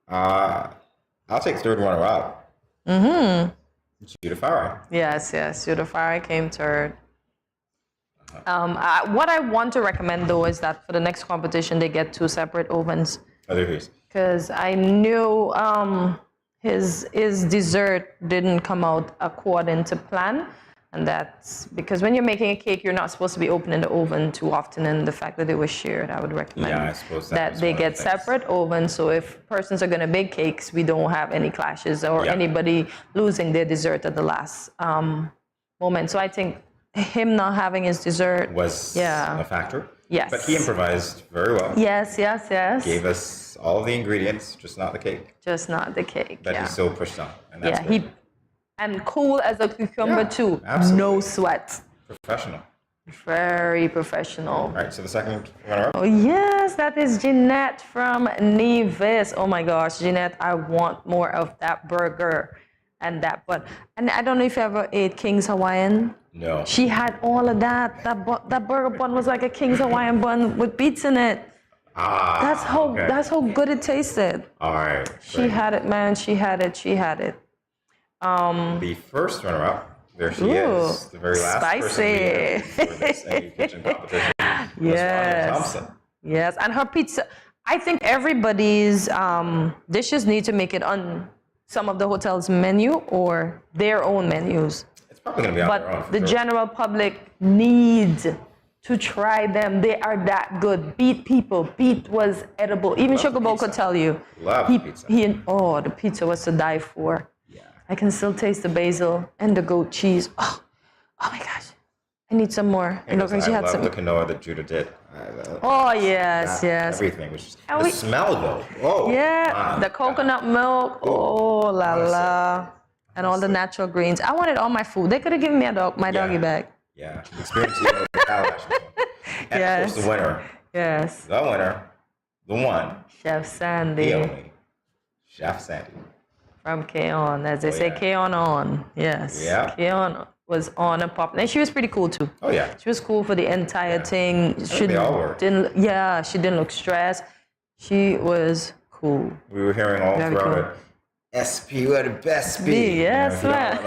I'll take third runner-up. Judah Farah. Yes, Judah Farah came third. What I want to recommend though is that for the next competition they get 2 separate ovens. Because I knew his dessert didn't come out according to plan. And that's because when you're making a cake, you're not supposed to be opening the oven too often. And the fact that it was shared, I would recommend that they get separate ovens. So if persons are going to bake cakes, we don't have any clashes or anybody losing their dessert at the last moment. So I think him not having his dessert was a factor. Yes. But he improvised very well. Yes. Gave us all of the ingredients, just not the cake. Just not the cake. But he still pushed on. And that's and cool as a cucumber too. Absolutely. No sweat. Professional. Very professional. All right, so the second runner-up. Oh yes, that is Jeanette from Nevis. Oh my gosh, Jeanette, I want more of that burger and that bun. And I don't know if you ever ate King's Hawaiian. No. She had all of that. That burger bun was like a King's Hawaiian bun with beets in it. That's how good it tasted. All right. She had it, man. She had it. The first runner-up, there she is, the very last person for this kitchen competition. Yes, and her pizza. I think everybody's dishes need to make it on some of the hotel's menu or their own menus. It's probably going to be on their own. But the general public needs to try them. They are that good. Beet was edible. Even Sugar Bowl could tell you. Love pizza. The pizza was to die for. I can still taste the basil and the goat cheese. Oh my gosh. I need some more. I love the quinoa that Judah did. Yes. Everything was just, the smell though. Oh. Yeah, the coconut milk. Oh la la. And all the natural greens. I wanted all my food. They could have given me my doggy bag. Yeah, the experience of the Calabash. And of course the winner. Yes. The winner. The one. Chef Sandy. The only. Chef Sandy. From K-On, as they say, K-On on. Yes. Yeah. K-On was on and popping. And she was pretty cool too. Oh yeah. She was cool for the entire thing. They all were. She didn't look stressed. She was cool. We were hearing all throughout it. SP were the best be. Yes, man.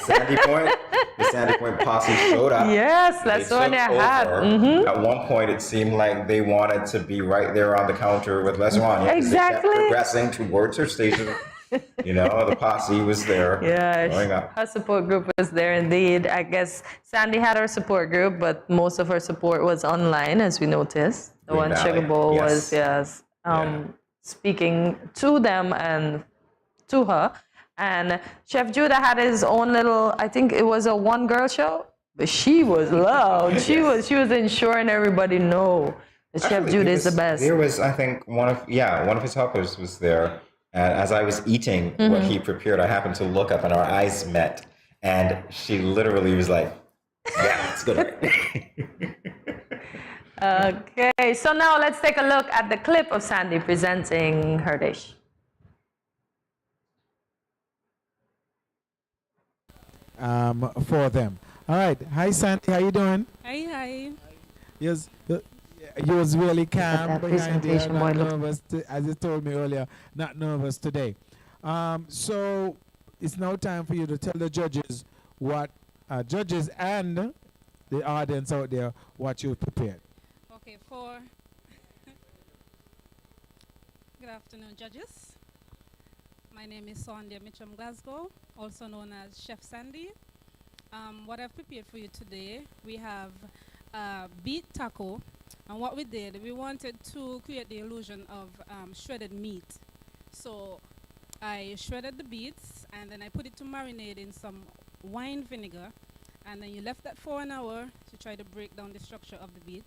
Sandy Point. The Sandy Point posse showed up. Yes, that's what they had. At one point, it seemed like they wanted to be right there on the counter with Les Wanya. Exactly. They kept progressing towards her station. The posse was there. Going up. Her support group was there indeed. I guess Sandy had her support group, but most of her support was online, as we noticed. The one Sugar Bowl was speaking to them and to her. And Chef Judah had his own little, I think it was a one-girl show, but she was loud. She was ensuring everybody know that Chef Judah is the best. There was, I think, one of his helpers was there. And as I was eating what he prepared, I happened to look up and our eyes met. And she literally was like, yeah, it's good. Okay, so now let's take a look at the clip of Sandy presenting her dish. For them. All right. Hi, Sandy. How you doing? Hi. Yes. You was really calm behind there, not boy, nervous, as you told me earlier, not nervous today. So it's now time for you to tell the judges what, judges and the audience out there, what you prepared. Okay, good afternoon, judges. My name is Sondia Mitchum Glasgow, also known as Chef Sandy. What I've prepared for you today, we have beet taco. And what we did, we wanted to create the illusion of shredded meat. So I shredded the beets and then I put it to marinate in some wine vinegar. And then you left that for an hour to try to break down the structure of the beet.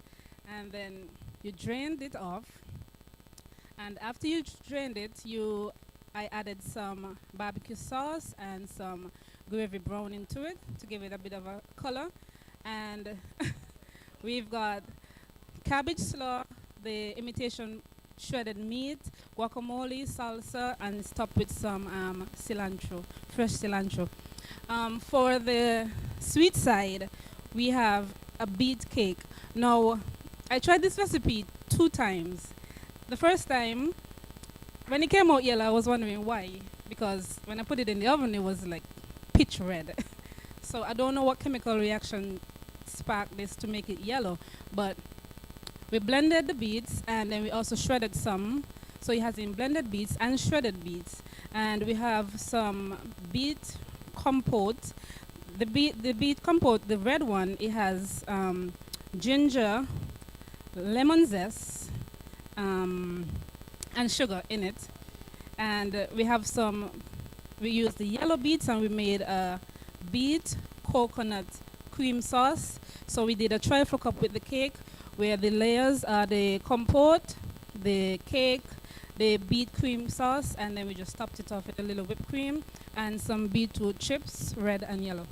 And then you drained it off. And after you drained it, I added some barbecue sauce and some gravy brown into it to give it a bit of a color. And we've got cabbage slaw, the imitation shredded meat, guacamole, salsa, and top with some cilantro, fresh cilantro. For the sweet side, we have a beet cake. Now, I tried this recipe 2 times. The first time, when it came out yellow, I was wondering why. Because when I put it in the oven, it was like pitch red. So I don't know what chemical reaction sparked this to make it yellow. But we blended the beets, and then we also shredded some. So it has in blended beets and shredded beets. And we have some beet compote. The beet compote, the red one, it has ginger, lemon zest, and sugar in it. And we have we used the yellow beets, and we made a beet coconut cream sauce. So we did a trifle cup with the cake, where the layers are the compote, the cake, the beet cream sauce, and then we just topped it off with a little whipped cream and some beetroot chips, red and yellow.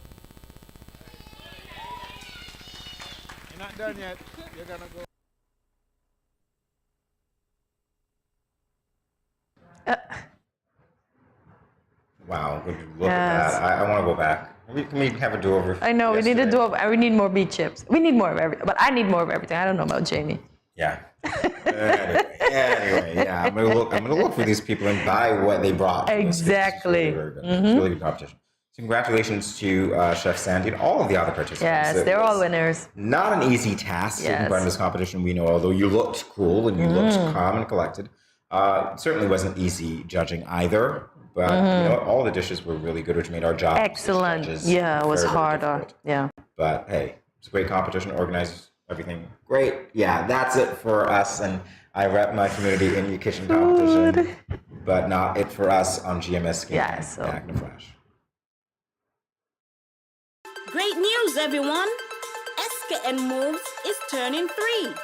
You're not done yet. You're gonna go. Wow, would you look at that? I want to go back. Can we have a do-over? I know, we need a do-over. We need more beet chips. We need more of everything, but I need more of everything. I don't know about Jamie. Yeah. Anyway, yeah, I'm gonna look for these people and buy what they brought. Exactly. It's really good. It's really good competition. So congratulations to Chef Sandy and all of the other participants. Yes, they're all winners. Not an easy task in this competition, we know, although you looked cool and you looked calm and collected. It certainly wasn't easy judging either, but you know, all the dishes were really good, which made our job excellent. Yeah, it was harder. Yeah. But hey, it's a great competition, organized everything great. Yeah, that's it for us, and I rep my community in the kitchen competition, but not it for us on GMS SKN back in the flash. Great news, everyone! SKN Moves is turning 3.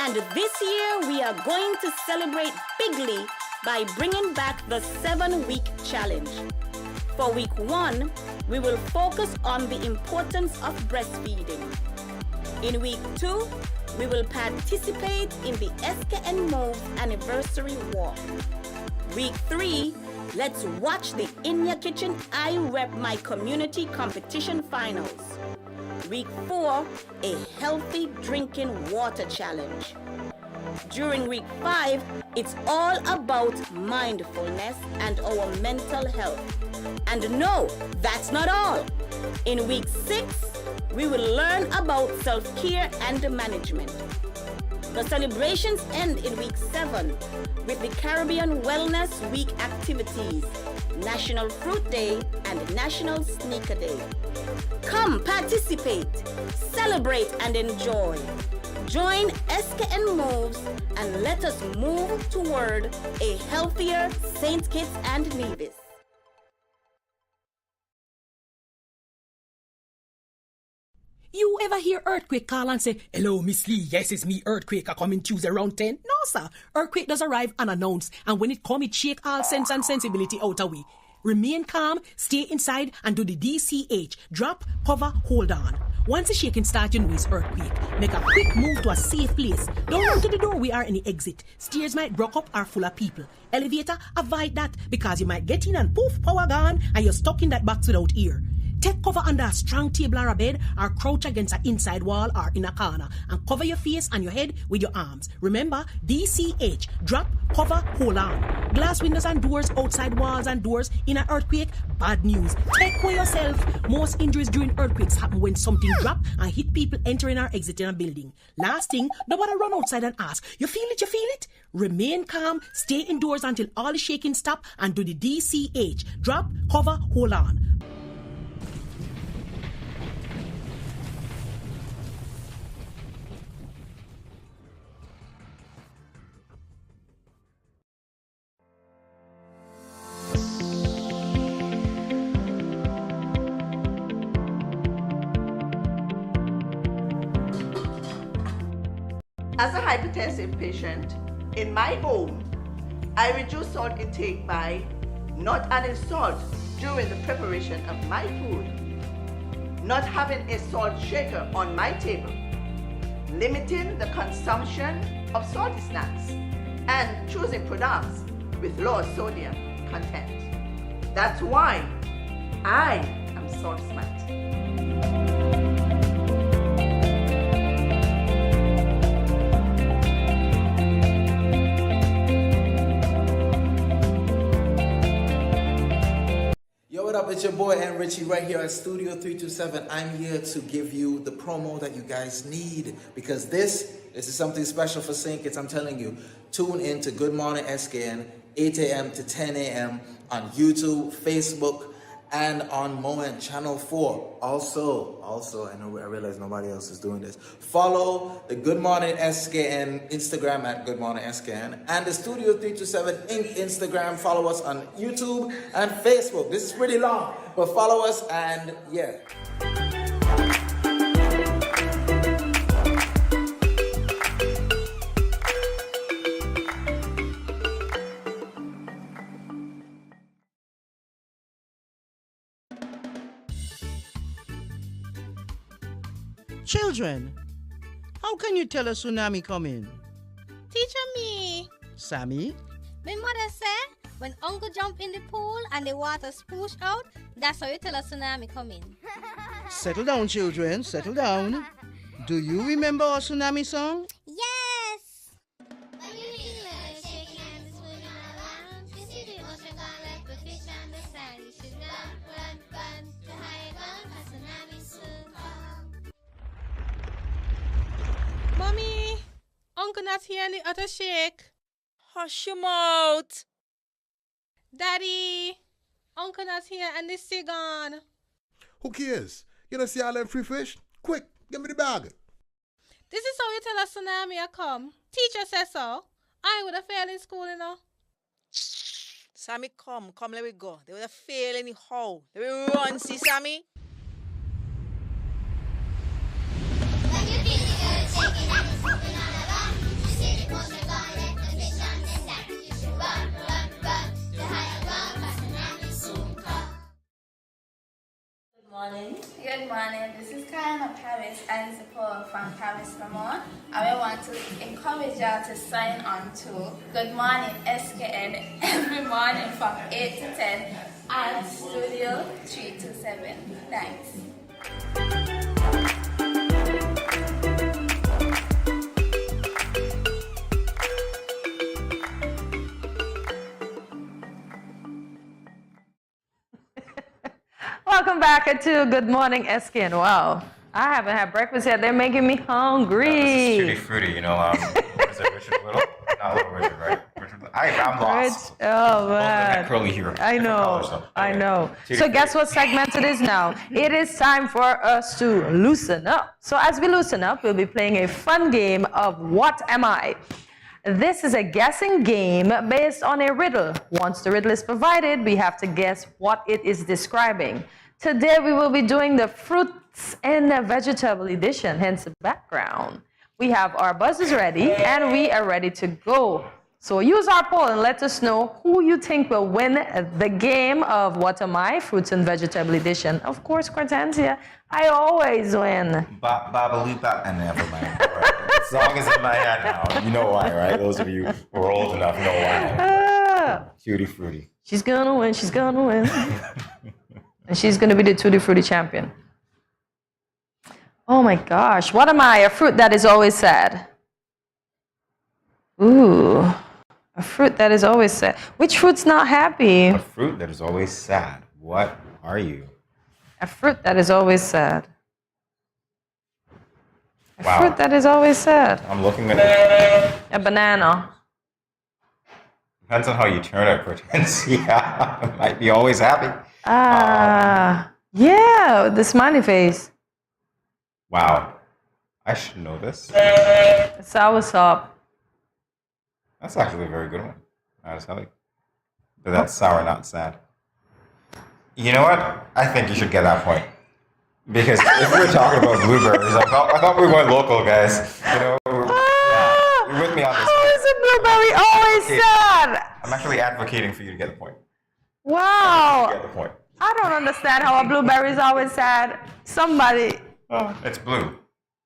And this year, we are going to celebrate bigly by bringing back the 7-week challenge. For week 1, we will focus on the importance of breastfeeding. In week 2, we will participate in the SKN Moves anniversary walk. Week 3, let's watch the In Your Kitchen I Rep My Community competition finals. Week 4, a healthy drinking water challenge. During week 5, it's all about mindfulness and our mental health. And no, that's not all. In week 6, we will learn about self-care and management. The celebrations end in week 7 with the Caribbean Wellness Week activities, National Fruit Day and National Sneaker Day. Come participate, celebrate and enjoy. Join SKN Moves and let us move toward a healthier St. Kitts and Nevis. You ever hear Earthquake call and say, "Hello, Miss Lee, yes, it's me, Earthquake, I coming Tuesday around 10? No, sir. Earthquake does arrive unannounced, and when it come, it shake all sense and sensibility out of we. Remain calm, stay inside, and do the DCH. Drop, cover, hold on. Once the shaking starts, you know it's earthquake. Make a quick move to a safe place. Don't run to the door, we are in the exit. Stairs might block up or full of people. Elevator, avoid that, because you might get in and poof, power gone, and you're stuck in that box without ear. Take cover under a strong table or a bed, or crouch against an inside wall or in a corner, and cover your face and your head with your arms. Remember, DCH, drop, cover, hold on. Glass windows and doors, outside walls and doors in an earthquake, bad news. Take care yourself. Most injuries during earthquakes happen when something drop and hit people entering or exiting a building. Last thing, nobody run outside and ask, you feel it, you feel it? Remain calm, stay indoors until all the shaking stop, and do the DCH, drop, cover, hold on. As a hypertensive patient, in my home, I reduce salt intake by not adding salt during the preparation of my food, not having a salt shaker on my table, limiting the consumption of salty snacks, and choosing products with low sodium content. That's why I am salt smart. Yo, what up? It's your boy N Richie right here at Studio 327. I'm here to give you the promo that you guys need because this is something special for St. Kitts. I'm telling you, tune in to Good Morning SKN, 8 a.m. to 10 a.m. on YouTube, Facebook, and on Moment Channel 4. Also, I realize nobody else is doing this. Follow the Good Morning SKN Instagram at Good Morning SKN and the Studio 327 Inc. Instagram. Follow us on YouTube and Facebook. This is pretty long, but follow us and yeah. Children, how can you tell a tsunami coming? Teacher me. Sammy? My mother said, when uncle jump in the pool and the water spoosh out, that's how you tell a tsunami coming. Settle down, children. Settle down. Do you remember our tsunami song? Yes! Mommy, Uncle not here and the other shake. Hush your mouth. Daddy, Uncle not here and the sea gone. Who cares? You don't see all them free fish? Quick, give me the bag. This is how you tell a tsunami a come. Teacher says so. I would have failed in school, you know. Sammy, come, let me go. They would have failed anyhow. Let me run, see Sammy. Good morning. This is Karen Paris and support from Paris Lamont. I want to encourage y'all to sign on to Good Morning SKN every morning from 8 to 10 at Studio 327. Thanks. Welcome back to Good Morning SKN. Wow, I haven't had breakfast yet. They're making me hungry. This is Tutti Frutti, you know. What is it, Richard Little? Not Little Richard, right? I'm lost. Oh, man. Curly here. I know. So guess what segment it is now? It is time for us to loosen up. So as we loosen up, we'll be playing a fun game of What Am I? This is a guessing game based on a riddle. Once the riddle is provided, we have to guess what it is describing. Today we will be doing the fruits and the vegetable edition, hence the background. We have our buzzers ready and we are ready to go. So use our poll and let us know who you think will win the game of What Am I? Fruits and Vegetable Edition. Of course, Cortensia, I always win. Ba-ba-loop-ba, and never mind. The song is in my head now. You know why, right? Those of you who are old enough know why. Tutti Frutti. She's gonna win, she's gonna win. And she's gonna be the Tutti Frutti champion. Oh my gosh, what am I? A fruit that is always sad. Ooh, a fruit that is always sad. Which fruit's not happy? A fruit that is always sad. What are you? A fruit that is always sad. A Wow. fruit that is always sad. I'm looking at it. A banana. Depends on how you turn it, Hortensia. It might be always happy. Yeah, the smiley face. Wow. I should know this. Soursop. That's actually a very good one. I just like. But that's sour, not sad. You know what? I think you should get that point. Because if we're talking about blueberries, I thought we were going local, guys. You know, you're with me on this. How is a blueberry always sad? I'm actually advocating for you to get the point. Wow. Get the point. I don't understand how a blueberry is always sad. Somebody. Oh, it's blue.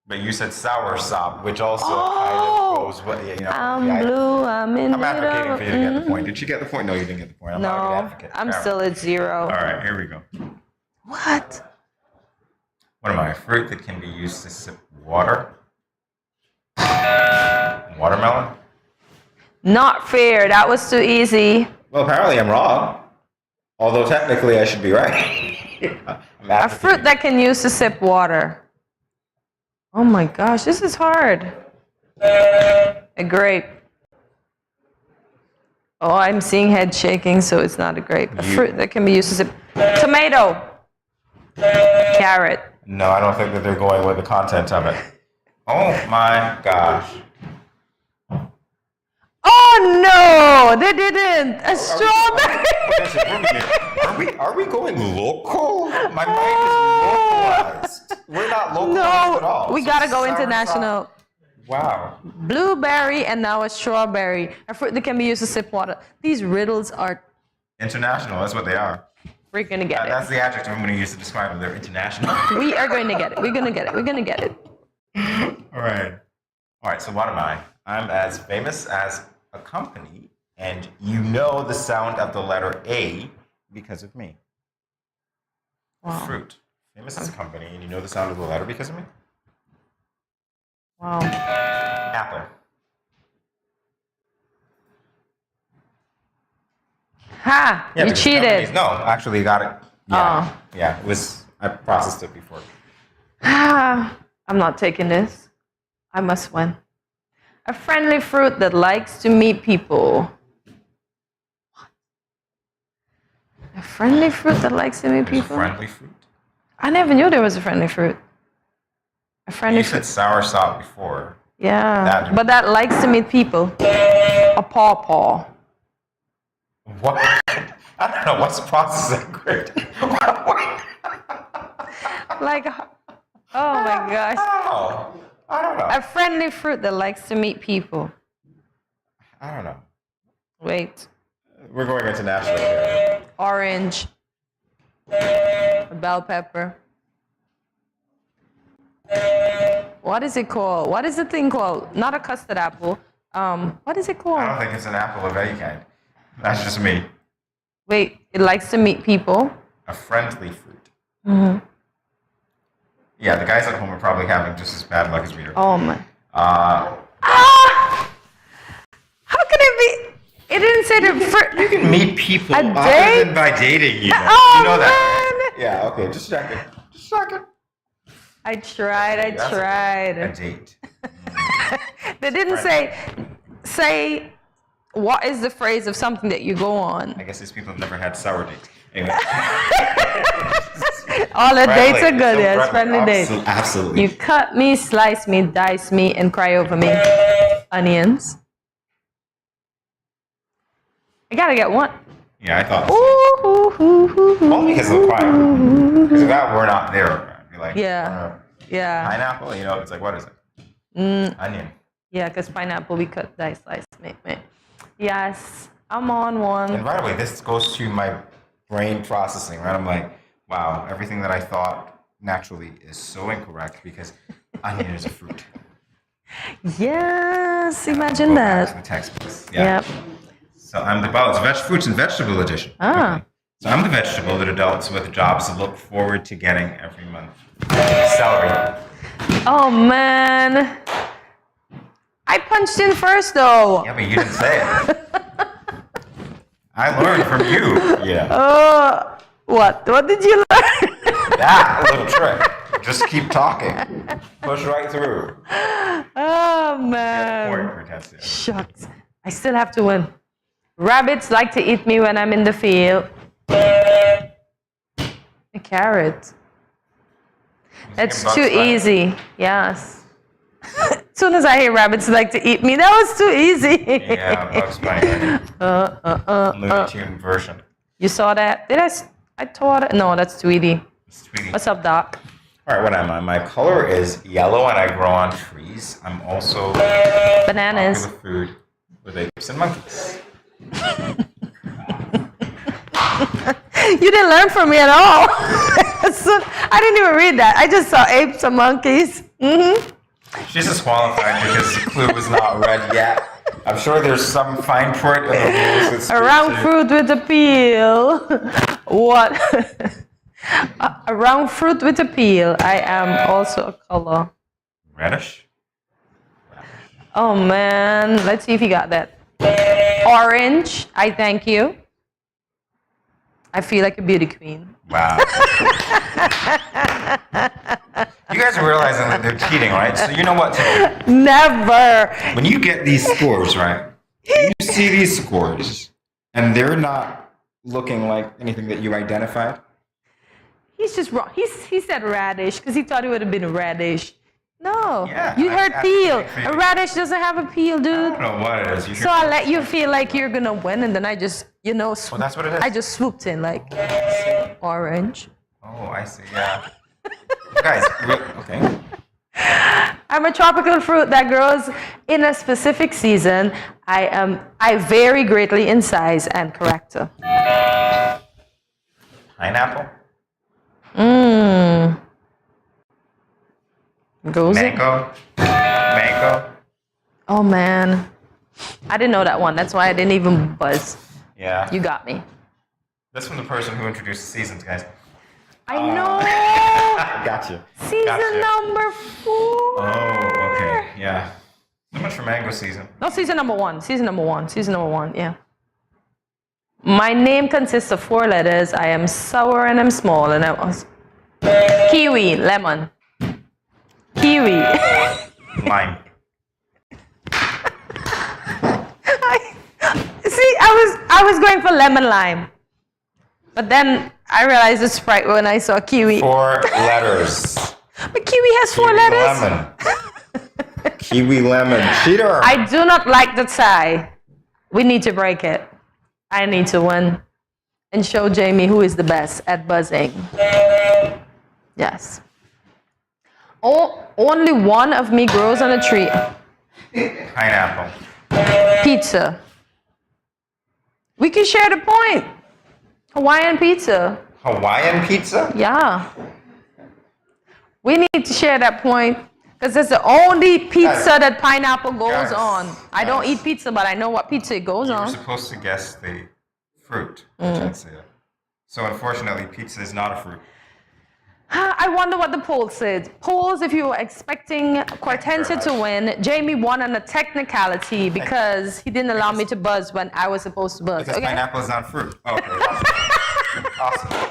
But you said sour sop, which also kind of goes with, you know. I'm blue, I'm in I'm advocating for you to get the point. Did you get the point? No, you didn't get the point. I'm not a good advocate. I'm still at 0. All right, here we go. What? What am I? A fruit that can be used to sip water? Watermelon? Not fair. That was too easy. Well, apparently I'm wrong. Although technically I should be right. A fruit that can use to sip water. Oh my gosh, this is hard. A grape. Oh, I'm seeing head shaking, so it's not a grape. A fruit that can be used to sip. Tomato. Carrot. No, I don't think that they're going with the content of it. Oh my gosh. Oh no, they didn't. A strawberry. Are we going local? My mind is localized. We're not localized at all. We gotta go international. Wow. Blueberry and now a strawberry. A fruit that can be used to sip water. These riddles are international. That's what they are. We're gonna get it. That's the adjective I'm going to use to describe them. They're international. We are going to get it. We're gonna get it. We're gonna get it. All right. All right. So what am I? I'm as famous as a company, and you know the sound of the letter A because of me. Wow. Fruit. Famous as a company, and you know the sound of the letter because of me. Wow. Apple. Ha! Yeah, you cheated. No, actually, you got it. Yeah. Yeah. It was. I processed it before. I'm not taking this. I must win. A friendly fruit that likes to meet people. A friendly fruit that likes to meet people? Friendly fruit? I never knew there was a friendly fruit. A friendly fruit. You said sour sop before. Yeah, but that likes to meet people. A pawpaw. What? I don't know. What's the processing grid? Like, oh my gosh. Oh, I don't know. A friendly fruit that likes to meet people. I don't know. Wait. We're going international here. Orange. A bell pepper. What is it called? What is the thing called? Not a custard apple. What is it called? I don't think it's an apple of any kind. That's just me. Wait, it likes to meet people. A friendly fruit. Mm-hmm. Yeah, the guys at home are probably having just as bad luck as we are. Oh my. How can it be? It didn't say the fruit. You can meet people other than by dating, you know. Oh, you know that. Right? Yeah, okay, just check it. Just check it. I tried. A date. They didn't say what is the phrase of something that you go on. I guess these people have never had sour dates. Anyway. All the dates are good, yes, friendly dates. Absolutely. You cut me, slice me, dice me, and cry over me. Onions. I gotta get one. Yeah, I thought so. Only because of the crying. Because if that were not there, I'd be like, yeah. Pineapple, you know, it's like, what is it? Onion. Yeah, because pineapple we cut, dice, slice, make. Yes, I'm on one. And right away, this goes to my brain processing, right? I'm like, wow, everything that I thought naturally is so incorrect because onion is a fruit. Yes, imagine that. To the textbooks. Yeah. Yep. So I'm it's fruits and vegetable edition. So I'm the vegetable that adults with jobs look forward to getting every month. Celery. Oh man. I punched in first though. Yeah, but you didn't say it. I learned from you. Yeah. What? What did you learn? That little trick. Just keep talking. Push right through. Oh man. Shucks. I still have to win. Rabbits like to eat me when I'm in the field. A carrot. It's too easy. Yes. As soon as I hear rabbits like to eat me, that was too easy. Yeah, Bugs Bunny. Looney Tune version. You saw that? I taught it? No, that's Tweety. What's up, Doc? All right, what am I? My color is yellow and I grow on trees. I'm also bananas. Food with apes and monkeys. You didn't learn from me at all. I didn't even read that. I just saw apes and monkeys. Mm-hmm. She's disqualified because the clue was not read yet. I'm sure there's some fine print in the rules that speak Around to- fruit with a peel. What? Around fruit with a peel. I am also a color. Reddish? Oh man, let's see if you got that. Orange. I thank you. I feel like a beauty queen. Wow. You guys are realizing that they're cheating, right? So you know what to do. Never. When you get these scores, right? You see these scores, and they're not looking like anything that you identified. He's just wrong. He said radish because he thought it would have been a radish. No. Yeah, You heard peel. absolutely. A radish doesn't have a peel, dude. I don't know what it is. You So I let you feel like you're gonna win, and then I just, Well, that's what it is. I just swooped in like orange. Oh, I see. Yeah. Guys, okay. I'm a tropical fruit that grows in a specific season. I vary greatly in size and character. Pineapple. Mmm. Goes it? Mango. Oh man, I didn't know that one. That's why I didn't even buzz. Yeah. You got me. That's from the person who introduced the seasons, guys. I know. Gotcha. Season number 4. Oh, okay. Yeah. So much for mango season. No, season number 1. Season number 1. Season number 1. Yeah. My name consists of 4 letters. I am sour and I'm small, and I was kiwi, lemon, kiwi. Lime. I was going for lemon lime, but then I realized it's Sprite when I saw kiwi. 4 letters. But kiwi has 4 letters. Lemon. Kiwi lemon. Cheater. I do not like the tie. We need to break it. I need to win and show Jamie who is the best at buzzing. Yes. Oh, only one of me grows on a tree. Pineapple. Pizza. We can share the point. Hawaiian pizza. Hawaiian pizza? Yeah. We need to share that point because it's the only pizza that pineapple goes on. I don't eat pizza, but I know what pizza it goes You were on. supposed to guess the fruit, which I'd say. So unfortunately, pizza is not a fruit. I wonder what the poll said. Polls, if you were expecting Quartentia to win, Jamie won on a technicality because he didn't allow me to buzz when I was supposed to buzz. Because Okay? pineapple is not fruit. Okay. Awesome.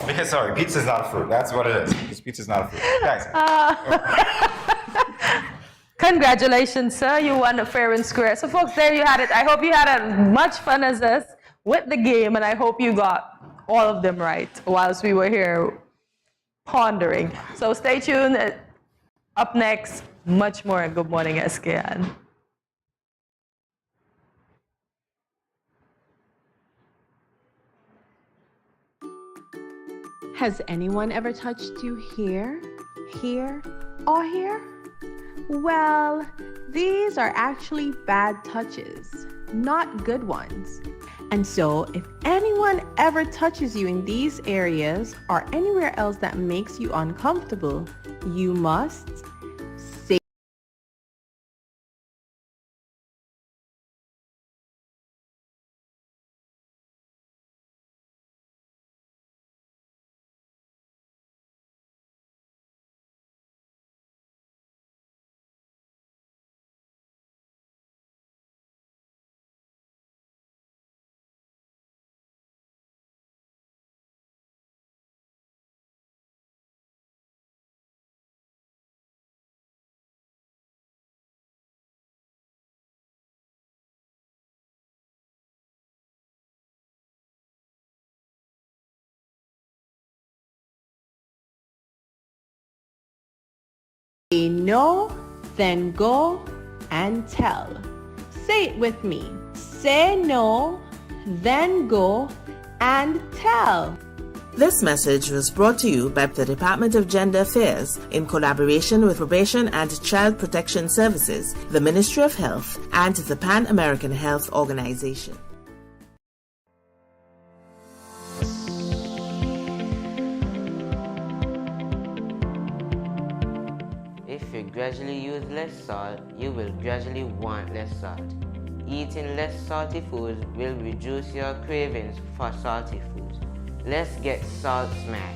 Because, sorry, pizza is not a fruit. That's what it is. Because pizza is not a fruit. Guys. Congratulations, sir. You won fair and square. So, folks, there you had it. I hope you had as much fun as us with the game, and I hope you got all of them right whilst we were here pondering. So stay tuned. Up next, much more at Good Morning SKN. Has anyone ever touched you here, or here? Well, these are actually bad touches, not good ones. And so, if anyone ever touches you in these areas or anywhere else that makes you uncomfortable, you must say no, then go and tell. Say it with me. Say no, then go and tell. This message was brought to you by the Department of Gender Affairs in collaboration with Probation and Child Protection Services, the Ministry of Health, and the Pan American Health Organization. If you gradually use less salt, you will gradually want less salt. Eating less salty foods will reduce your cravings for salty foods. Let's get salt smart.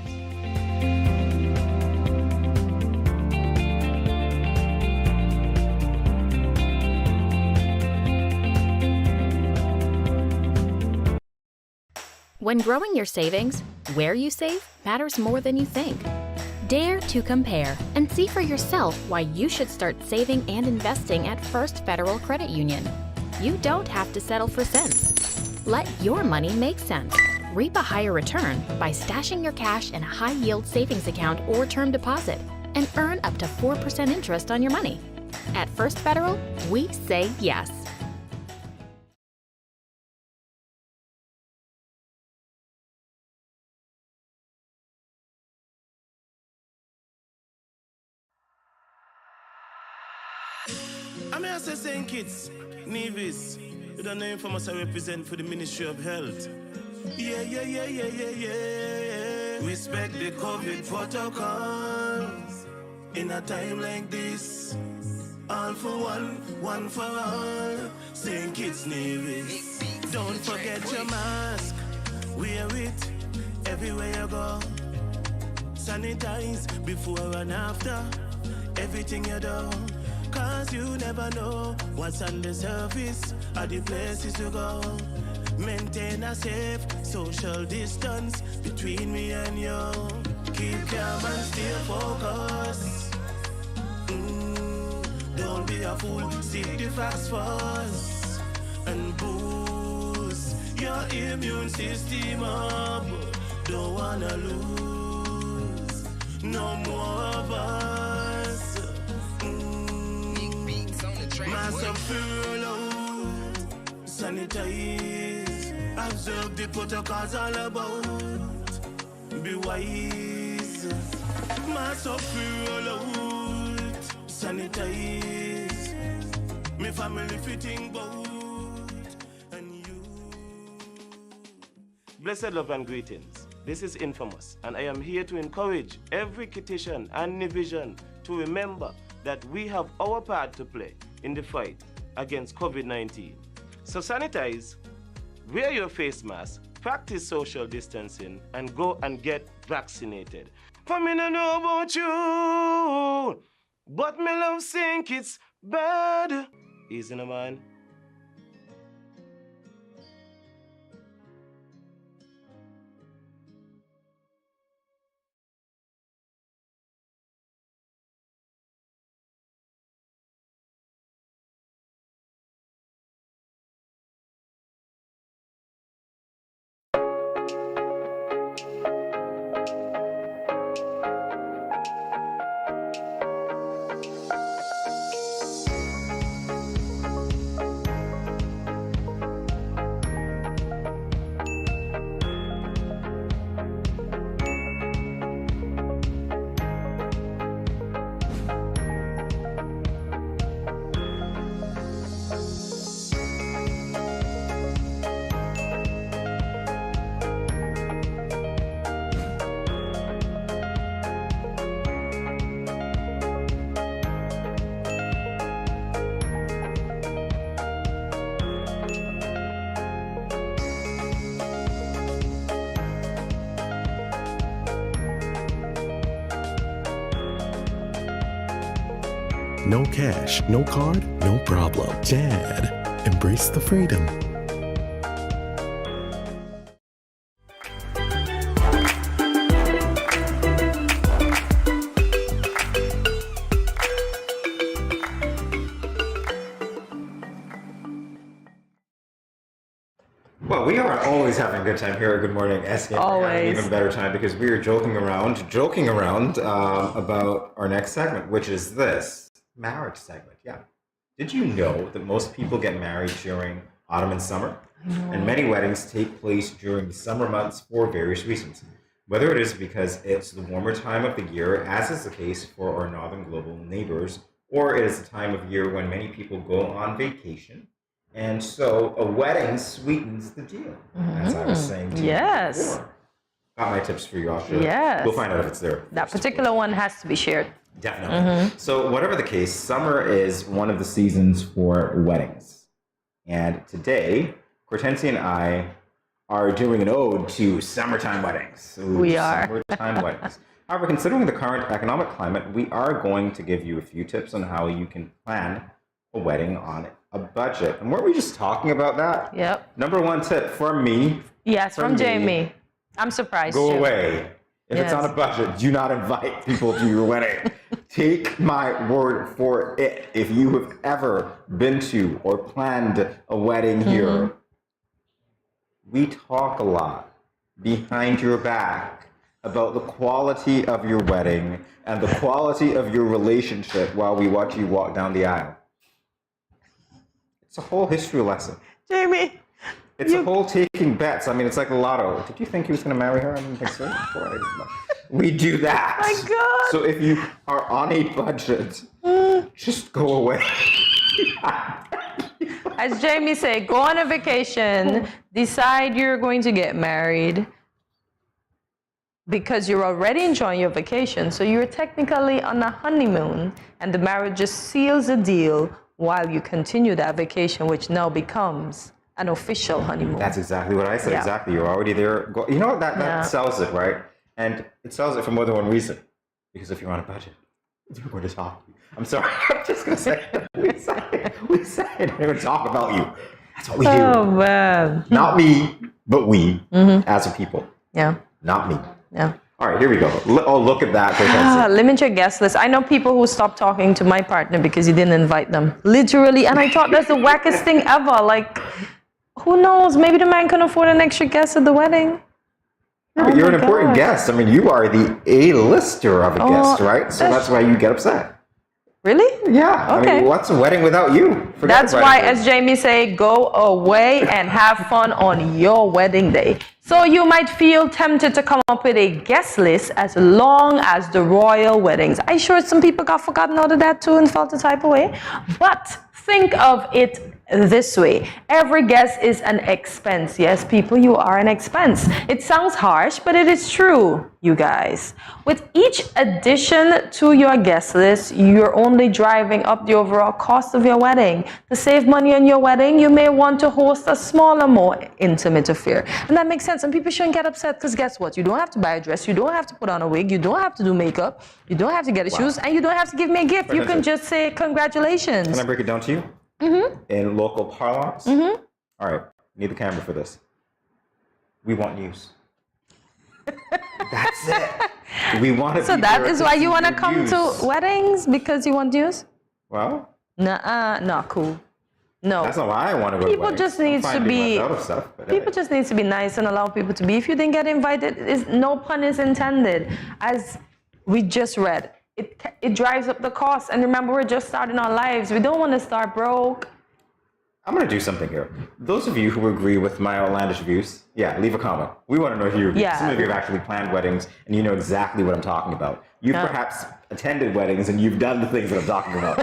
When growing your savings, where you save matters more than you think. Dare to compare and see for yourself why you should start saving and investing at First Federal Credit Union. You don't have to settle for cents. Let your money make sense. Reap a higher return by stashing your cash in a high-yield savings account or term deposit and earn up to 4% interest on your money. At First Federal, we say yes. I'm here to St. Kitts, Nevis. You don't know Infamous I represent for the Ministry of Health. Yeah. Respect the COVID protocols. In a time like this, all for one for all. St. Kitts, Nevis. Don't forget your mask. Wear it everywhere you go. Sanitize before and after everything you do. Cause you never know what's on the surface or the places to go. Maintain a safe social distance between me and you. Keep calm and stay focused. Don't be a fool, seek the facts first. And boost your immune system up. Don't wanna lose no more of us. Mask up, furlough, sanitize, observe the protocols all about. Be wise. Mask up, furlough, sanitize. Me family fitting boat and you. Blessed love and greetings. This is Infamous, and I am here to encourage every Kittitian and Nivision to remember that we have our part to play in the fight against COVID-19. So sanitize, wear your face mask, practice social distancing, and go and get vaccinated. For me no know about you, but me love St. Kitts bad. Easy no man. No cash, no card, no problem. Dad, embrace the freedom. Well, we are always having a good time here at Good Morning SKN. We're having an even better time because we are joking around about our next segment, which is this marriage segment. Yeah. Did you know that most people get married during autumn and summer? And many weddings take place during the summer months for various reasons. Whether it is because it's the warmer time of the year, as is the case for our northern global neighbors, or it is a time of year when many people go on vacation. And so a wedding sweetens the deal, as I was saying to you before. Got my tips for you, Asha. Yes. We'll find out if it's there. That particular one has to be shared. Definitely. So whatever the case, summer is one of the seasons for weddings. And today, Hortensia and I are doing an ode to summertime weddings. Ooh, We are. Summertime weddings. However, considering the current economic climate, we are going to give you a few tips on how you can plan a wedding on a budget. And weren't we just talking about that? Yep. Number one tip from me. Yes, from me, Jamie. I'm surprised. Go too. away. If it's on a budget, do not invite people to your wedding. Take my word for it. If you have ever been to or planned a wedding here, we talk a lot behind your back about the quality of your wedding and the quality of your relationship while we watch you walk down the aisle. It's a whole history lesson. Jamie. It's a whole taking bets. I mean, it's like a lotto. Did you think he was going to marry her? I didn't think so. We do that. Oh my God. So if you are on a budget, just go away. As Jamie said, go on a vacation, decide you're going to get married because you're already enjoying your vacation. So you're technically on a honeymoon, and the marriage just seals the deal while you continue that vacation, which now becomes an official honeymoon. That's exactly what I said. Yeah. Exactly. You're already there. You know what? That sells it, right? And it sells it for more than one reason. Because if you're on a budget, we're going to talk. I'm sorry. I'm just going to say it. We say it. We're going to talk about you. That's what we do. Oh, man. Not me, but we as a people. Yeah. Not me. Yeah. All right, here we go. Oh, look at that. Limit your guest list. I know people who stopped talking to my partner because he didn't invite them. Literally. And I thought that's the wackest thing ever. Like, who knows? Maybe the man can afford an extra guest at the wedding. Yeah, but you're an important guest. I mean, you are the A-lister of a guest, right? So that's why you get upset. Really? Yeah. Okay. I mean, what's a wedding without you? Forget That's the why, wedding. as Jamie say, go away and have fun on your wedding day. So you might feel tempted to come up with a guest list as long as the royal weddings. I'm sure some people got forgotten out of that too and felt the type of way. But think of it this way. Every guest is an expense. Yes, people, you are an expense. It sounds harsh, but it is true, you guys. With each addition to your guest list, you're only driving up the overall cost of your wedding. To save money on your wedding, you may want to host a smaller, more intimate affair. And that makes sense. And people shouldn't get upset because guess what? You don't have to buy a dress. You don't have to put on a wig. You don't have to do makeup. You don't have to get a shoes. And you don't have to give me a gift. You can just say congratulations. Can I break it down to you? In local parlance? All right, need the camera for this. We want news. That's it. We want to. So that is why you want to come to weddings, because you want news? Well, not cool. No. That's not why I want to go to weddings. Just needs to be. People just need to be nice and allow people to be. If you didn't get invited, no pun is intended. As we just read, it drives up the cost. And remember, we're just starting our lives. We don't want to start broke. I'm going to do something here. Those of you who agree with my outlandish views, leave a comment. We want to know if you agree. Some of you have actually planned weddings and you know exactly what I'm talking about. You've perhaps attended weddings and you've done the things that I'm talking about.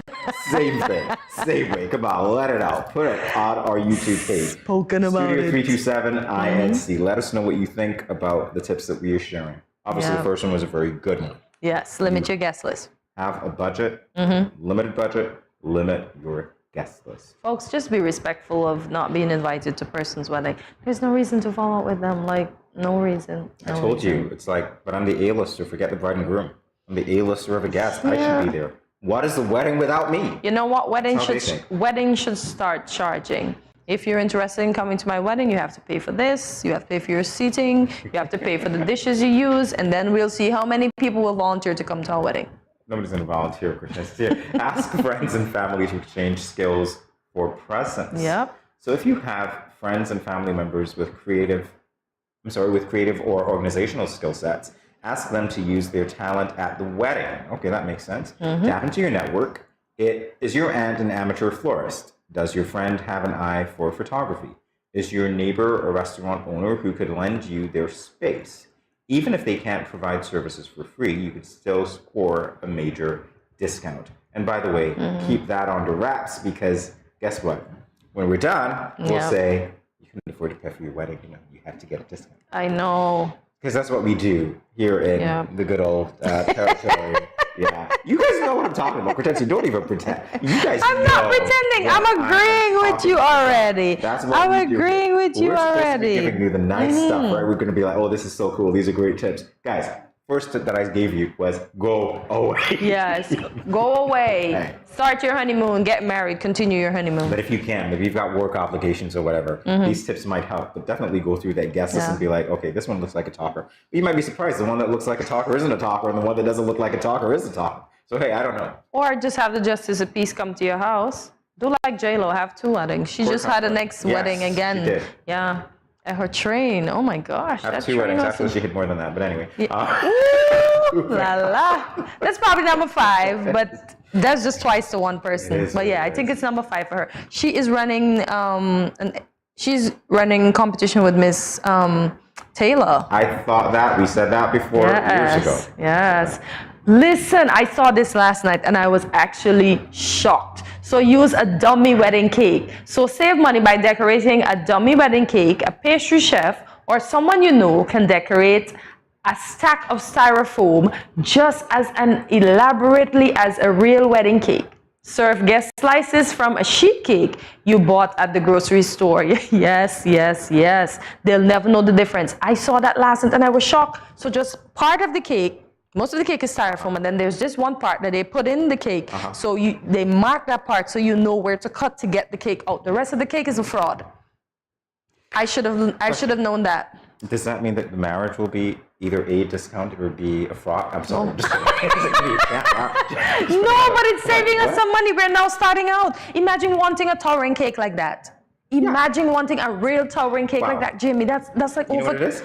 Same thing. Same way. Come on, let it out. Put it on our YouTube page. Spoken about Studio 327 INC. Let us know what you think about the tips that we are sharing. Obviously, the first one was a very good one. Yes, limit your guest list. Have a budget, limited budget, limit your guest list. Folks, just be respectful of not being invited to person's wedding. There's no reason to fall out with them. Like, no reason. I told you. It's like, but I'm the A-lister. Forget the bride and groom. I'm the A-lister of a guest. I should be there. What is the wedding without me? You know what? Wedding should start charging. If you're interested in coming to my wedding, you have to pay for this, you have to pay for your seating, you have to pay for the dishes you use, and then we'll see how many people will volunteer to come to our wedding. Nobody's going to volunteer, Krishna. Ask friends and family to exchange skills for presents. Yep. So if you have friends and family members with creative or organizational skill sets, ask them to use their talent at the wedding. Okay, that makes sense. Tap into your network. Is your aunt an amateur florist? Does your friend have an eye for photography? Is your neighbor a restaurant owner who could lend you their space? Even if they can't provide services for free, you could still score a major discount. And by the way, keep that under wraps because guess what? When we're done, we'll say, you couldn't afford to pay for your wedding, you have to get a discount. I know. Because that's what we do here in the good old territory. Yeah. You guys know what I'm talking about. Pretend. You don't even pretend. You guys I'm not pretending. I'm agreeing with you already. That's what I'm agreeing with you We're supposed to already. be giving you the nice stuff, right? We're going to be like, oh, this is so cool. These are great tips. Guys, first tip that I gave you was go away. Yes. Go away. Start your honeymoon. Get married. Continue your honeymoon. But if you can, if you've got work obligations or whatever, these tips might help. But definitely go through that guest list and be like, okay, this one looks like a talker. But you might be surprised. The one that looks like a talker isn't a talker, and the one that doesn't look like a talker is a talker. So, hey, I don't know. Or just have the justice of peace come to your house. Do like J-Lo, have 2 weddings. She just had a next wedding again. She did. Yeah. At her train. Oh my gosh. Have 2 weddings. Actually, she hit more than that. But anyway. Ooh, la la. That's probably number 5, but that's just twice to one person. But yeah, I think it's number 5 for her. She is running she's running competition with Miss Taylor. I thought that. We said that before years ago. Yes. Listen, I saw this last night and I was actually shocked. So use a dummy wedding cake. So save money by decorating a dummy wedding cake. A pastry chef or someone you know can decorate a stack of styrofoam just as elaborately as a real wedding cake. Serve guest slices from a sheet cake you bought at the grocery store. Yes, yes, yes. They'll never know the difference. I saw that last night and I was shocked. So just part of the cake, most of the cake is styrofoam, and then there's just one part that they put in the cake. So they mark that part so you know where to cut to get the cake out. The rest of the cake is a fraud. I should have known that. Does that mean that the marriage will be either A, discounted or B, a fraud? I'm sorry. No, but it's saving us some money. We're now starting out. Imagine wanting a towering cake like that. Imagine wanting a real towering cake like that, Jimmy. That's like you know what it is?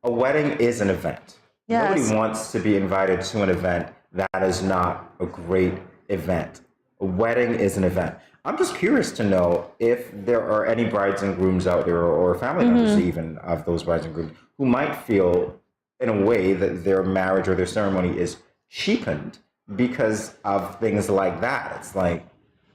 A wedding is an event. Yes. Nobody wants to be invited to an event that is not a great event. A wedding is an event. I'm just curious to know if there are any brides and grooms out there or family members even of those brides and grooms who might feel in a way that their marriage or their ceremony is cheapened because of things like that. It's like,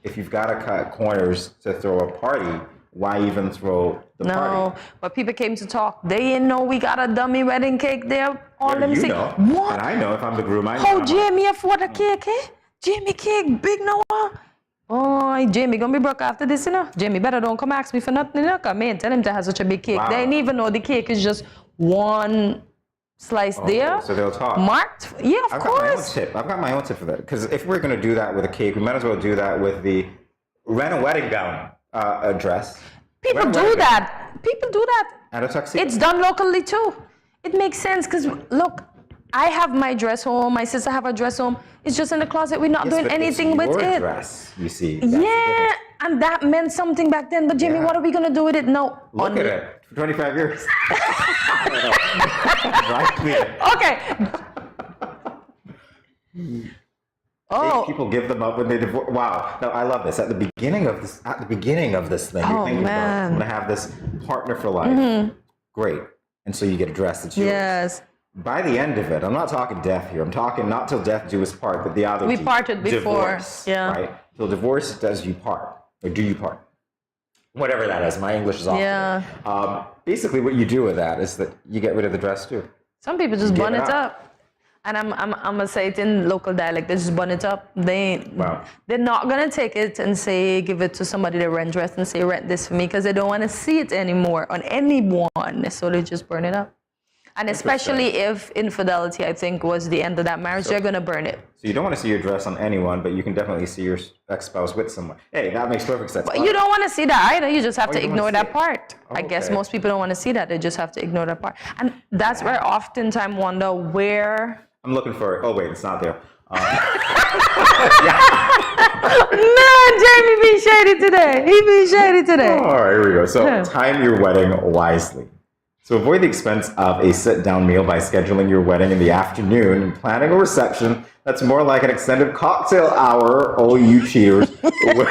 if you've got to cut corners to throw a party, why even throw the party? No, but people came to talk. They didn't know we got a dummy wedding cake there. All them say, know. what? And I know if I'm the groom, I know. Oh, Jamie, what a cake, eh? Jamie cake, big Noah. Oh, Jamie gonna be broke after this, you know. Jamie better don't come ask me for nothing, you know, because man, tell him to have such a big cake. They didn't even know the cake is just one slice there. So they'll talk. Marked? Yeah, of course. I've got my own tip for that. Because if we're going to do that with a cake, we might as well do that with the rent a wedding gown dress. People do that. People do that. And a tuxedo. It's done locally too. It makes sense because look, I have my dress home. My sister have her dress home. It's just in the closet. We're not doing anything with it. Dress, you see. Yeah, and that meant something back then. But Jimmy, what are we gonna do with it now? Look at it. For 25 years. Right clear. Okay. Oh. People give them up when they divorce. Wow. No, I love this. At the beginning of this thing, you're thinking about, I'm gonna have this partner for life. Great. And so you get a dress that's yours. Yes. By the end of it, I'm not talking death here. I'm talking not till death do us part, but the other we parted before. Divorce, right? Till divorce does you part, or do you part? Whatever that is. My English is off. Yeah. Basically, what you do with that is that you get rid of the dress too. Some people just bun it up. And I'm gonna say it in local dialect. They just bun it up. They're not gonna take it and say give it to somebody to rent dress and say rent this for me because they don't want to see it anymore on anyone. So they just burn it up. And especially if infidelity, I think, was the end of that marriage, they're gonna burn it. So you don't want to see your dress on anyone, but you can definitely see your ex-spouse with someone. Hey, that makes perfect sense. But you don't want to see that either. You just have to ignore that part. I guess most people don't want to see that. They just have to ignore that part. And that's where I oftentimes wonder where. I'm looking for it. Oh wait, it's not there. Man, Jamie be shady today. He be shady today. All right, here we go. So time your wedding wisely. So avoid the expense of a sit-down meal by scheduling your wedding in the afternoon and planning a reception that's more like an extended cocktail hour, oh you cheaters, with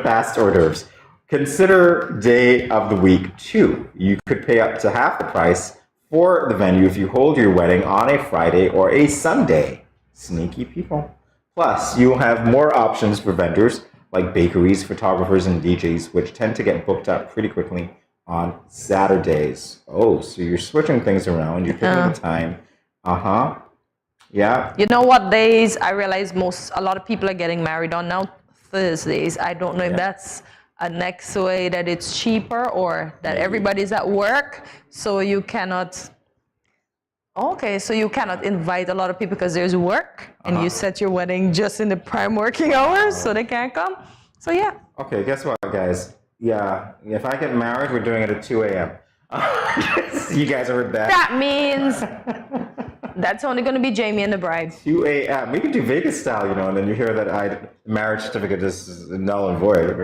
fast hors d'oeuvres. Consider day of the week too. You could pay up to half the price for the venue if you hold your wedding on a Friday or a Sunday. Sneaky people. Plus, you'll have more options for vendors like bakeries, photographers, and DJs, which tend to get booked up pretty quickly on Saturdays. Oh, so you're switching things around. You're picking the time. Yeah. You know what days I realize a lot of people are getting married on now? Thursdays. I don't know if that's a next way that it's cheaper or that everybody's at work, so you cannot. Okay, so you cannot invite a lot of people because there's work, and you set your wedding just in the prime working hours, so they can't come. So yeah. Okay, guess what, guys? Yeah, if I get married, we're doing it at 2 a.m. You guys heard that? That means that's only going to be Jamie and the bride. 2 a.m. We could do Vegas style, and then you hear that marriage certificate is null and void. We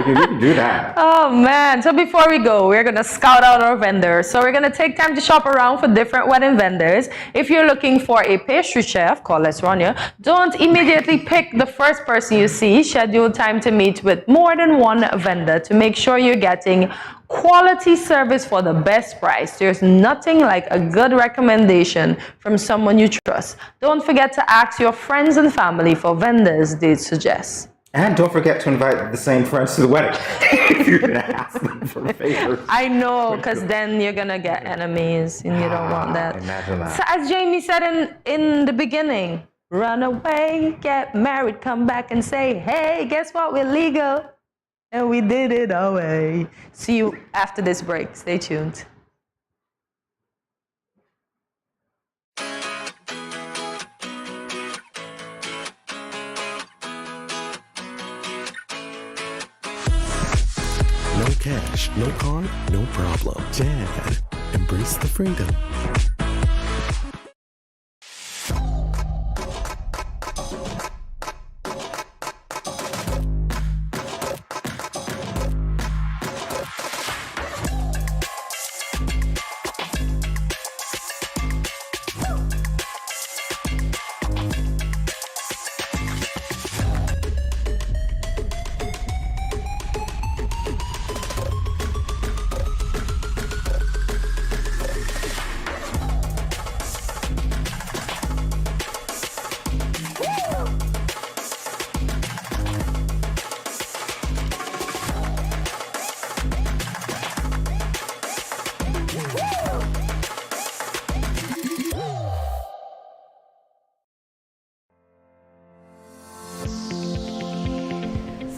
can do that. Oh man! So before we go, we're gonna scout out our vendors. So we're gonna take time to shop around for different wedding vendors. If you're looking for a pastry chef, call Les Ronya. Don't immediately pick the first person you see. Schedule time to meet with more than one vendor to make sure you're getting quality service for the best price. There's nothing like a good recommendation from someone you trust. Don't forget to ask your friends and family for vendors they'd suggest. And don't forget to invite the same friends to the wedding if you're going to ask them for favors. I know, because then you're going to get enemies, and you don't want that. Imagine that. So as Jamie said in the beginning, run away, get married, come back and say, hey, guess what? We're legal. And we did it our way. See you after this break. Stay tuned. No cash, no card, no problem. Jad, embrace the freedom.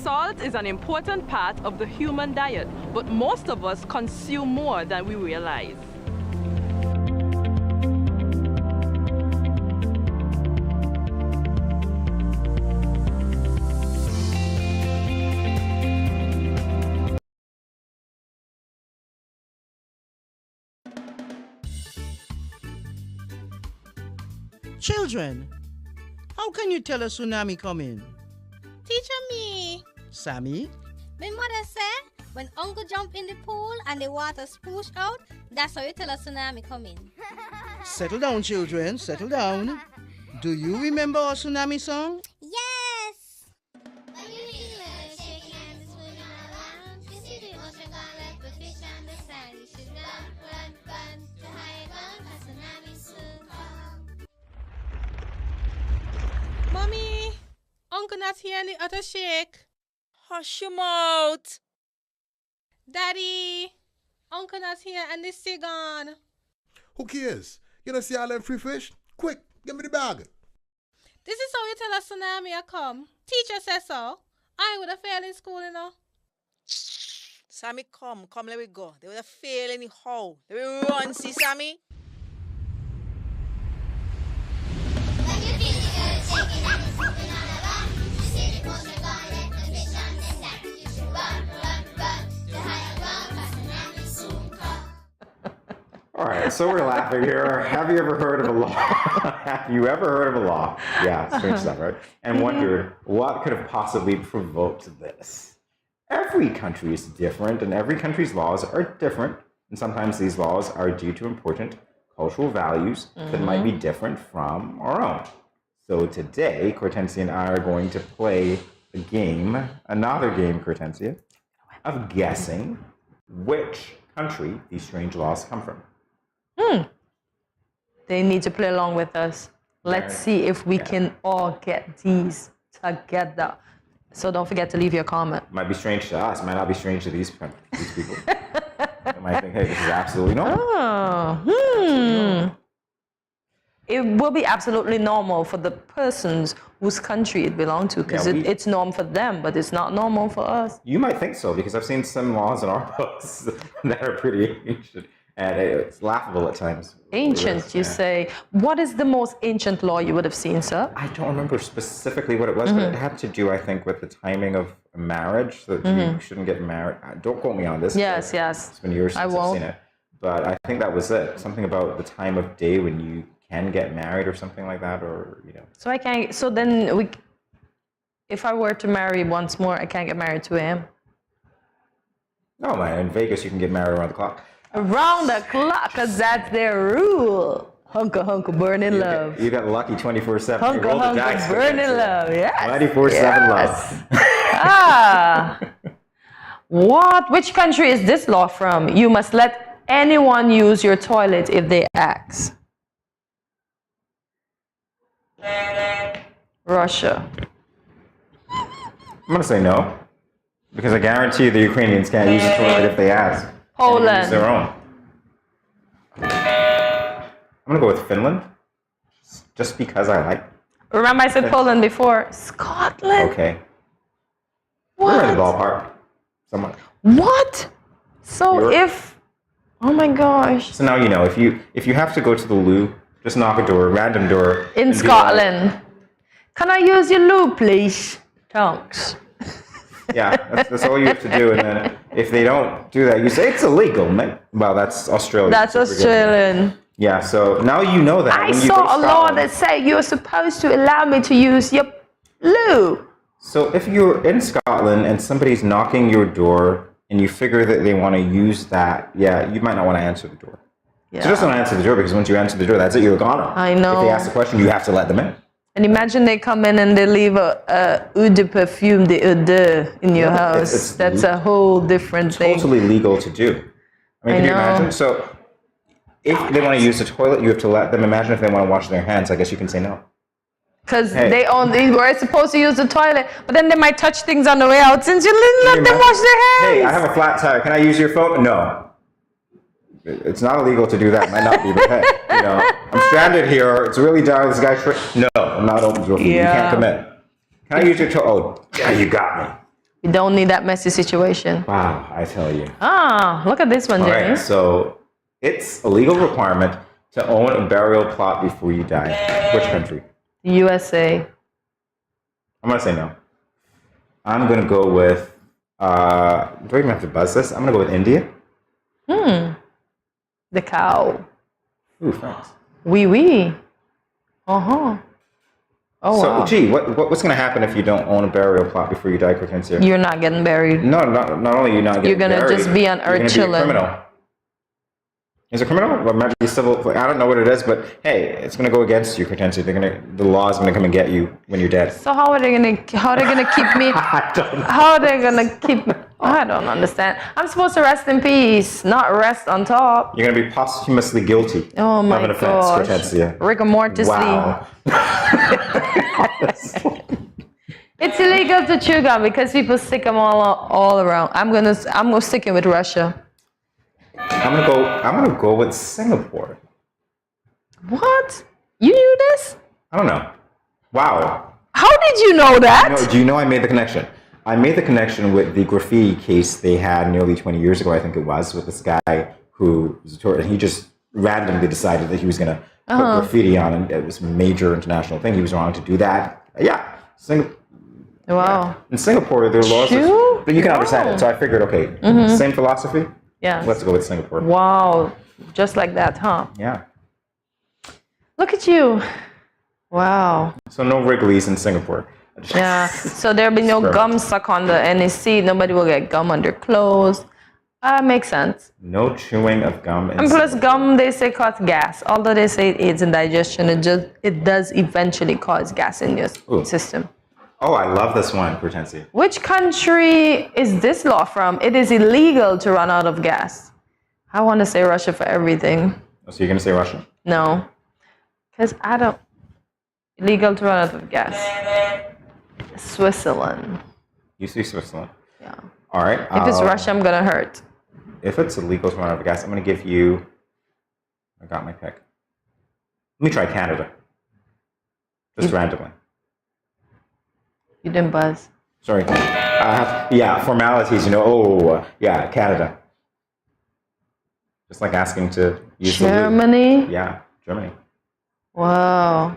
Salt is an important part of the human diet, but most of us consume more than we realize. Children, how can you tell a tsunami coming? Teacher me. Sammy? My mother said, when uncle jump in the pool and the water spoosh out, that's how you tell a tsunami coming. Settle down, children, settle down. Do you remember our tsunami song? Yes! Mommy, uncle not here in the other shake. Hush your mouth. Daddy, uncle not here and the sea gone. Who cares? You don't see all them free fish? Quick, give me the bag. This is how you tell a tsunami a come. Teacher says so. I would have failed in school, Sammy, come, let me go. They would have failed anyhow. Let me run, see, Sammy. All right, so we're laughing here. Have you ever heard of a law? Have you ever heard of a law? Yeah, strange stuff, right? And wondered what could have possibly provoked this. Every country is different, and every country's laws are different. And sometimes these laws are due to important cultural values that might be different from our own. So today, Cortensia and I are going to play a game, another game, Cortensia, of guessing which country these strange laws come from. They need to play along with us. Let's see if we can all get these together. So don't forget to leave your comment. Might be strange to us. Might not be strange to these people. They might think, hey, this is absolutely normal. Oh, It will be absolutely normal for the persons whose country it belongs to, because it's normal for them, but it's not normal for us. You might think so, because I've seen some laws in our books that are pretty ancient, and it's laughable at times. Ancient, you say. What is the most ancient law you would have seen, sir? I don't remember specifically what it was, but it had to do, I think, with the timing of marriage, that you shouldn't get married. Don't quote me on this. Yes, yes. It's been years since I've seen it. But I think that was it. Something about the time of day when you can get married or something like that, or, you know. So I can't, so then if I were to marry once more, I can't get married to him? No, man, in Vegas you can get married around the clock. Around the clock, because that's their rule. Hunka, hunka, burning love. You got lucky 24/7. Hunka, hunka, burning love, yes. 24/7 love. Ah. What? Which country is this law from? You must let anyone use your toilet if they ask. Russia. I'm going to say no, because I guarantee the Ukrainians can't use the toilet if they ask. Poland. Use their own. I'm going to go with Finland, just because I like. Remember I said Poland before? Scotland. Okay. What? We're in the ballpark. Somewhat. What? So oh my gosh. So now you know, if you have to go to the loo, just knock a door, random door. In Scotland. Can I use your loo, please? Thanks. Yeah, that's all you have to do. And then if they don't do that, you say it's illegal, man. Well, that's Australia. That's Australian. Yeah, so now you know that. I saw a law that said you're supposed to allow me to use your loo. So if you're in Scotland and somebody's knocking your door and you figure that they want to use that, yeah, you might not want to answer the door. Yeah. So just don't answer the door, because once you answer the door, that's it, you're gone. I know. If they ask the question, you have to let them in. And imagine they come in and they leave a eau de perfume, the odeur in your house. That's a whole different thing. Totally legal to do. I mean, can you imagine? So if they want to use the toilet, you have to let them. Imagine if they want to wash their hands. I guess you can say no. Because they were supposed to use the toilet, but then they might touch things on the way out since you didn't let them wash their hands. Hey, I have a flat tire. Can I use your phone? No. It's not illegal to do that. It might not be, but hey, you know, I'm stranded here. It's really dark. This guy's no, I'm not open to it. You can't come in. Can I use your Oh, yeah, you got me. You don't need that messy situation. Wow, I tell you. Ah, look at this one, All Jenny. right, so it's a legal requirement to own a burial plot before you die. Which country? USA. I'm going to say no. I'm going to go with, do I even have to buzz this? I'm going to go with India. The cow. Ooh, thanks. Wee. Uh-huh. Oh, so, wow. gee, what's going to happen if you don't own a burial plot before you die, Cortencia? You're not getting buried. No, not only you're not getting buried. You're going to just be on earth chilling. Be a criminal. Is it criminal? Or might be civil? I don't know what it is, but hey, it's going to go against you, Cortencia. The law is going to come and get you when you're dead. So how are they going to keep me? I don't know. How are they going to keep me? I don't understand. I'm supposed to rest in peace, not rest on top. You're going to be posthumously guilty of an offense, Cortencia. Rigor mortis. Wow. It's illegal to chew gum because people stick them all around. I'm gonna stick it with Russia. I'm gonna go with Singapore. What? You knew this? I don't know. Wow. How did you know that? Do you know I made the connection? I made the connection with the graffiti case they had nearly 20 years ago, I think it was, with this guy who was a tourist, and he just randomly decided that he was gonna put graffiti on, and it was a major international thing. He was wrong to do that. Yeah. Wow. Yeah. In Singapore, there are laws, but you can understand it. So I figured, okay, same philosophy. Yeah. Let's go with Singapore. Wow. Just like that, huh? Yeah. Look at you. Wow. So no Wrigley's in Singapore. Yeah. So there'll be no gum stuck on the NEC. Nobody will get gum on their clothes. Makes sense. No chewing of gum. And plus, gum, they say, causes gas. Although they say it aids in digestion, it does eventually cause gas in your system. Oh, I love this one, Hortensia. Which country is this law from? It is illegal to run out of gas. I want to say Russia for everything. Oh, so you're going to say Russia? No. Because I don't... Illegal to run out of gas. Switzerland. You see Switzerland. Yeah. All right. If it's Russia, I'm gonna hurt. If it's illegal to run out of gas, I'm gonna give you. I got my pick. Let me try Canada. Just randomly. You didn't buzz. Sorry. Yeah, formalities. Oh, yeah, Canada. Just like asking to use Germany. The loo. Yeah, Germany. Wow.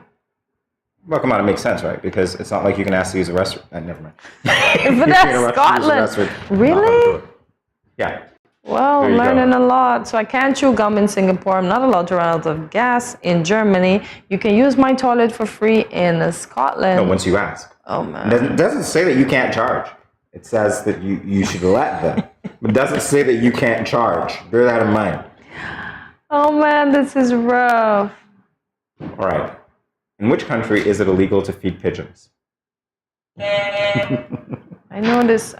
Well, come on, it makes sense, right? Because it's not like you can ask to use a restroom. Never mind. But that's Scotland. Really? Yeah. Well, There you learning go. a lot. So I can't chew gum in Singapore. I'm not allowed to run out of gas in Germany. You can use my toilet for free in Scotland. No, once you ask. Oh, man. It doesn't say that you can't charge. It says that you should let them. But it doesn't say that you can't charge. Bear that in mind. Oh, man, this is rough. All right. In which country is it illegal to feed pigeons? I know this.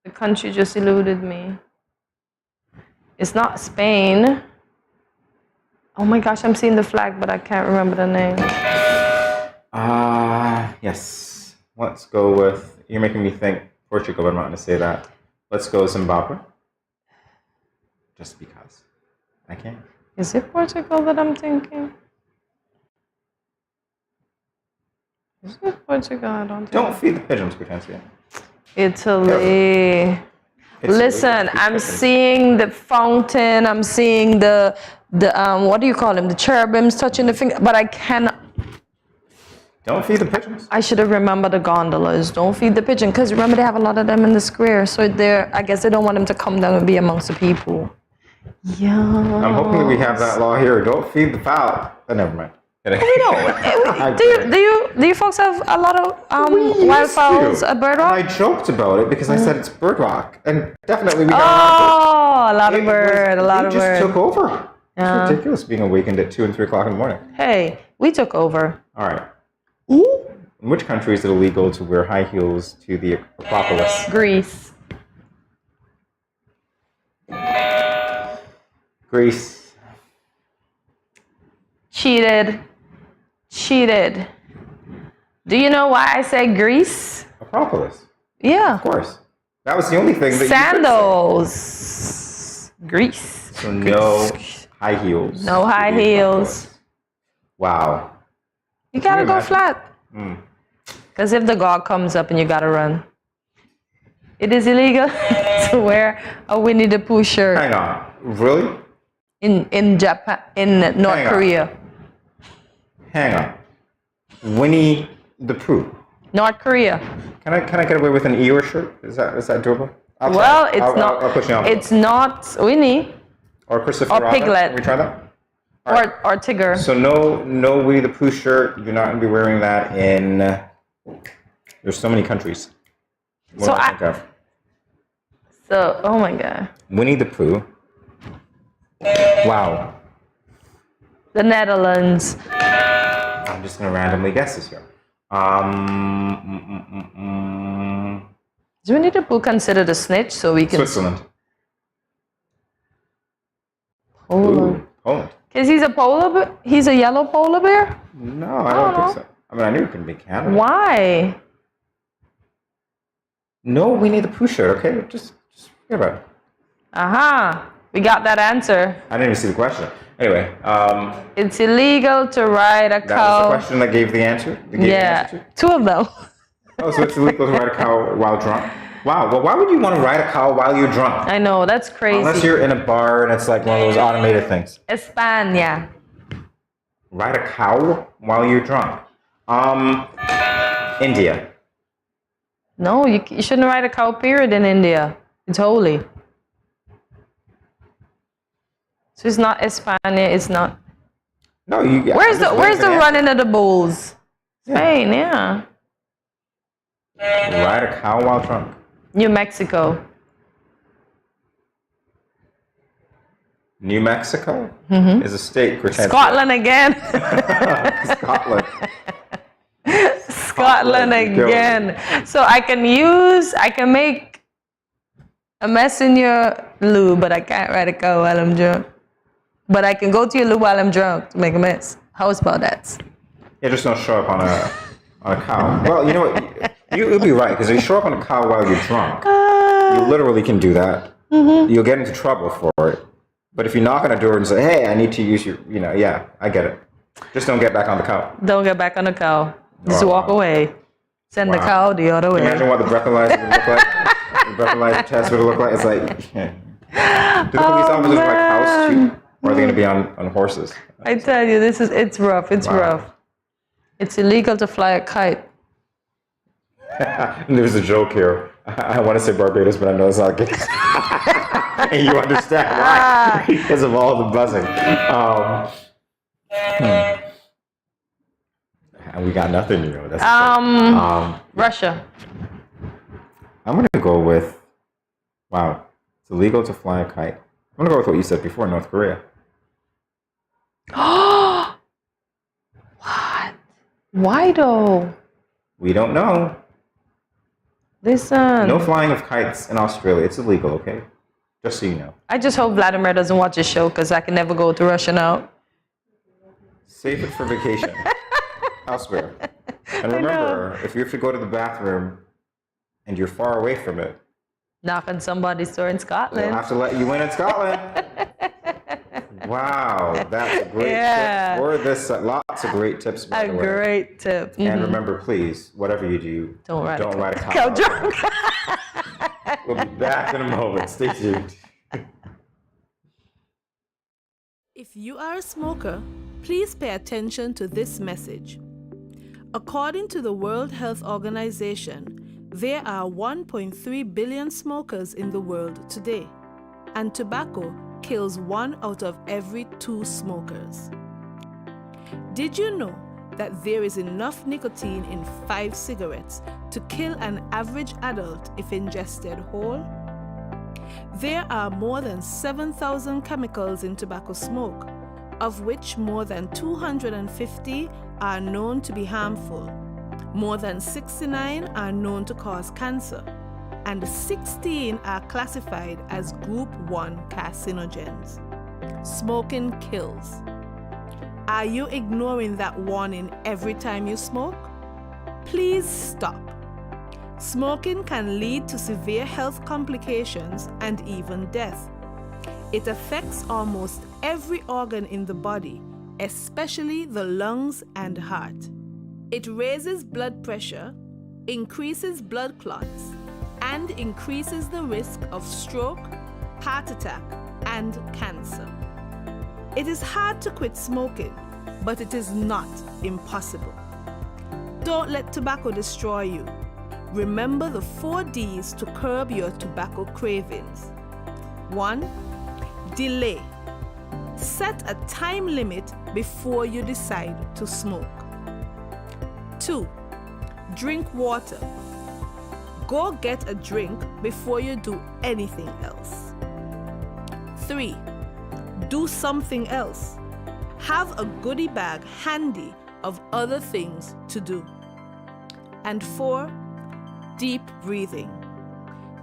The country just eluded me. It's not Spain. Oh my gosh, I'm seeing the flag, but I can't remember the name. Yes. Let's go with, you're making me think Portugal, but I'm not going to say that. Let's go Zimbabwe. Just because. I can. Is it Portugal that I'm thinking? Is it Portugal? I don't think. Don't feed the pigeons, Hortensia. Italy. Listen, I'm seeing the fountain. I'm seeing the what do you call them? The cherubims touching the finger, but I cannot. Don't feed the pigeons. I should have remembered the gondolas. Don't feed the pigeon, because remember they have a lot of them in the square. So I guess they don't want them to come down and be amongst the people. Yeah. I'm hoping that we have that law here. Don't feed the fowl. Never mind. Do you folks have a lot of wildfowls at Bird Rock? I joked about it because I said it's Bird Rock, and definitely we got a lot of bird, a lot of bird. It just took over. Yeah. It's ridiculous being awakened at 2 and 3 o'clock in the morning. Hey, we took over. All right. In which country is it illegal to wear high heels to the Acropolis? Greece. Greece. Cheated. Do you know why I said Greece? Acropolis. Yeah. Of course. That was the only thing that Sandals. Greece. So no high heels. No high heels. Wow. You gotta go flat. Mm. Because if the god comes up and you gotta run. It is illegal to wear a Winnie the Pooh shirt. Hang on. Really? In Japan, in North Korea. Hang on. Winnie the Pooh. North Korea. Can I get away with an Eeyore shirt? Is that doable? I'll push you on. It's not Winnie. Or Christopher Or Robin. Piglet. Can we try that? Or Tigger. So no Winnie the Pooh shirt. You're not going to be wearing that in. There's so many countries. What do I think of? So oh my god. Winnie the Pooh. Wow. The Netherlands. I'm just going to randomly guess this here. Is Winnie the Pooh considered a snitch? So we can. Switzerland. Poland. Poland. Because he's a polar bear. He's a yellow polar bear. No, I don't think so. I mean, I knew it couldn't be Canada. Why? No Winnie the Pooh shirt. Okay, just forget about it. Aha. We got that answer. I didn't even see the question. Anyway, it's illegal to ride a that cow. was the question that gave the answer. Two of them. Oh, so it's illegal to ride a cow while drunk. Wow. Well, why would you want to ride a cow while you're drunk? I know, that's crazy. Unless you're in a bar and it's like one of those automated things. España. Ride a cow while you're drunk. India. No, you shouldn't ride a cow. Period in India. It's holy. So it's not España. It's not. No, you. Where's the running of the bulls? Spain, yeah. Ride a cow while drunk. New Mexico. New Mexico is a state. Scotland again. Scotland. Scotland again. So I can make a mess in your loo, but I can't ride a cow while I'm drunk. But I can go to your loo while I'm drunk to make a mess. How about that? Yeah, just don't show up on a cow. Well, you know what? You'll be right, because if you show up on a cow while you're drunk, you literally can do that. You'll get into trouble for it. But if you knock on a door and say, hey, I need to use your, yeah, I get it. Just don't get back on the cow. Don't get back on the cow. Just walk away. Send the cow the other way. Imagine what the breathalyzer would look like. The breathalyzer test would look like. It's like, do the police officers like cows too? Or are they going to be on horses? I tell you, it's rough. It's rough. It's illegal to fly a kite. There's a joke here. I want to say Barbados, but I know it's not good. And you understand why. Because of all the buzzing. And we got nothing, That's Russia. I'm going to go with, wow, it's illegal to fly a kite. I'm going to go with what you said before, North Korea. What? Why though? We don't know. Listen. No flying of kites in Australia. It's illegal, okay? Just so you know. I just hope Vladimir doesn't watch this show because I can never go to Russia now. Save it for vacation. Elsewhere. And remember, if you have to go to the bathroom and you're far away from it, knock on somebody's door in Scotland. They'll have to let you in Scotland. Wow, that's a great tip. For this, lots of great tips. By the way. Great tip. And remember, please, whatever you do, don't ride a cow drunk. We'll be back in a moment. Stay tuned. If you are a smoker, please pay attention to this message. According to the World Health Organization, there are 1.3 billion smokers in the world today, and tobacco kills 1 out of every 2 smokers. Did you know that there is enough nicotine in 5 cigarettes to kill an average adult if ingested whole? There are more than 7,000 chemicals in tobacco smoke, of which more than 250 are known to be harmful. More than 69 are known to cause cancer, and 16 are classified as Group 1 carcinogens. Smoking kills. Are you ignoring that warning every time you smoke? Please stop. Smoking can lead to severe health complications and even death. It affects almost every organ in the body, especially the lungs and heart. It raises blood pressure, increases blood clots, and increases the risk of stroke, heart attack, and cancer. It is hard to quit smoking, but it is not impossible. Don't let tobacco destroy you. Remember the 4 Ds to curb your tobacco cravings. 1. Delay. Set a time limit before you decide to smoke. 2. Drink water. Go get a drink before you do anything else. 3. Do something else. Have a goodie bag handy of other things to do. And 4. Deep breathing.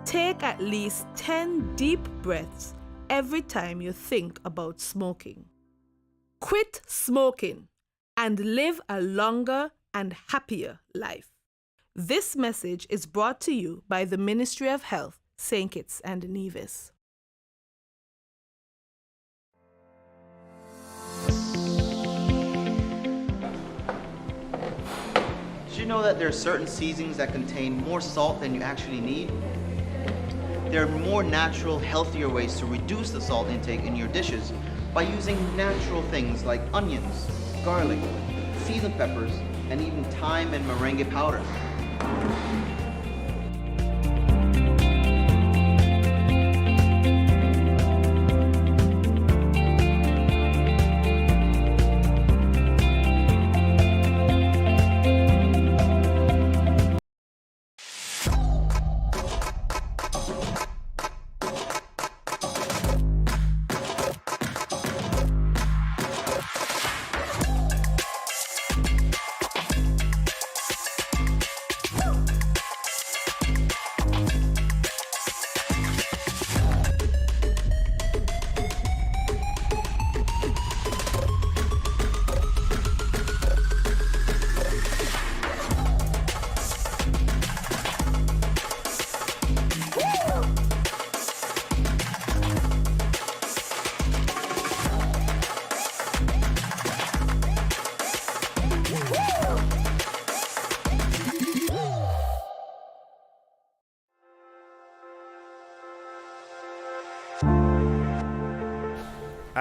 Take at least 10 deep breaths every time you think about smoking. Quit smoking and live a longer and happier life. This message is brought to you by the Ministry of Health, St. Kitts and Nevis. Did you know that there are certain seasonings that contain more salt than you actually need? There are more natural, healthier ways to reduce the salt intake in your dishes by using natural things like onions, garlic, seasoned peppers, and even thyme and merengue powder.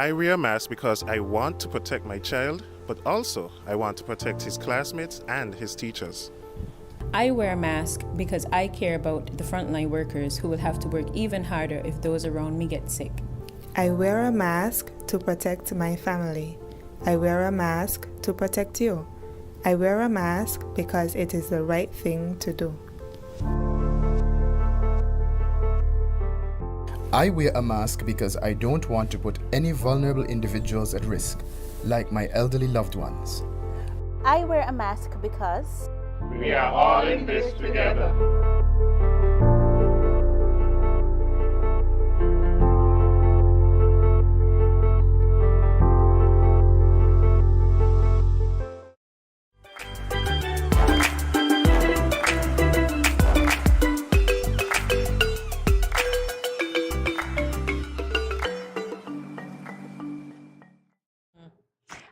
I wear a mask because I want to protect my child, but also I want to protect his classmates and his teachers. I wear a mask because I care about the frontline workers who will have to work even harder if those around me get sick. I wear a mask to protect my family. I wear a mask to protect you. I wear a mask because it is the right thing to do. I wear a mask because I don't want to put any vulnerable individuals at risk, like my elderly loved ones. I wear a mask because we are all in this together.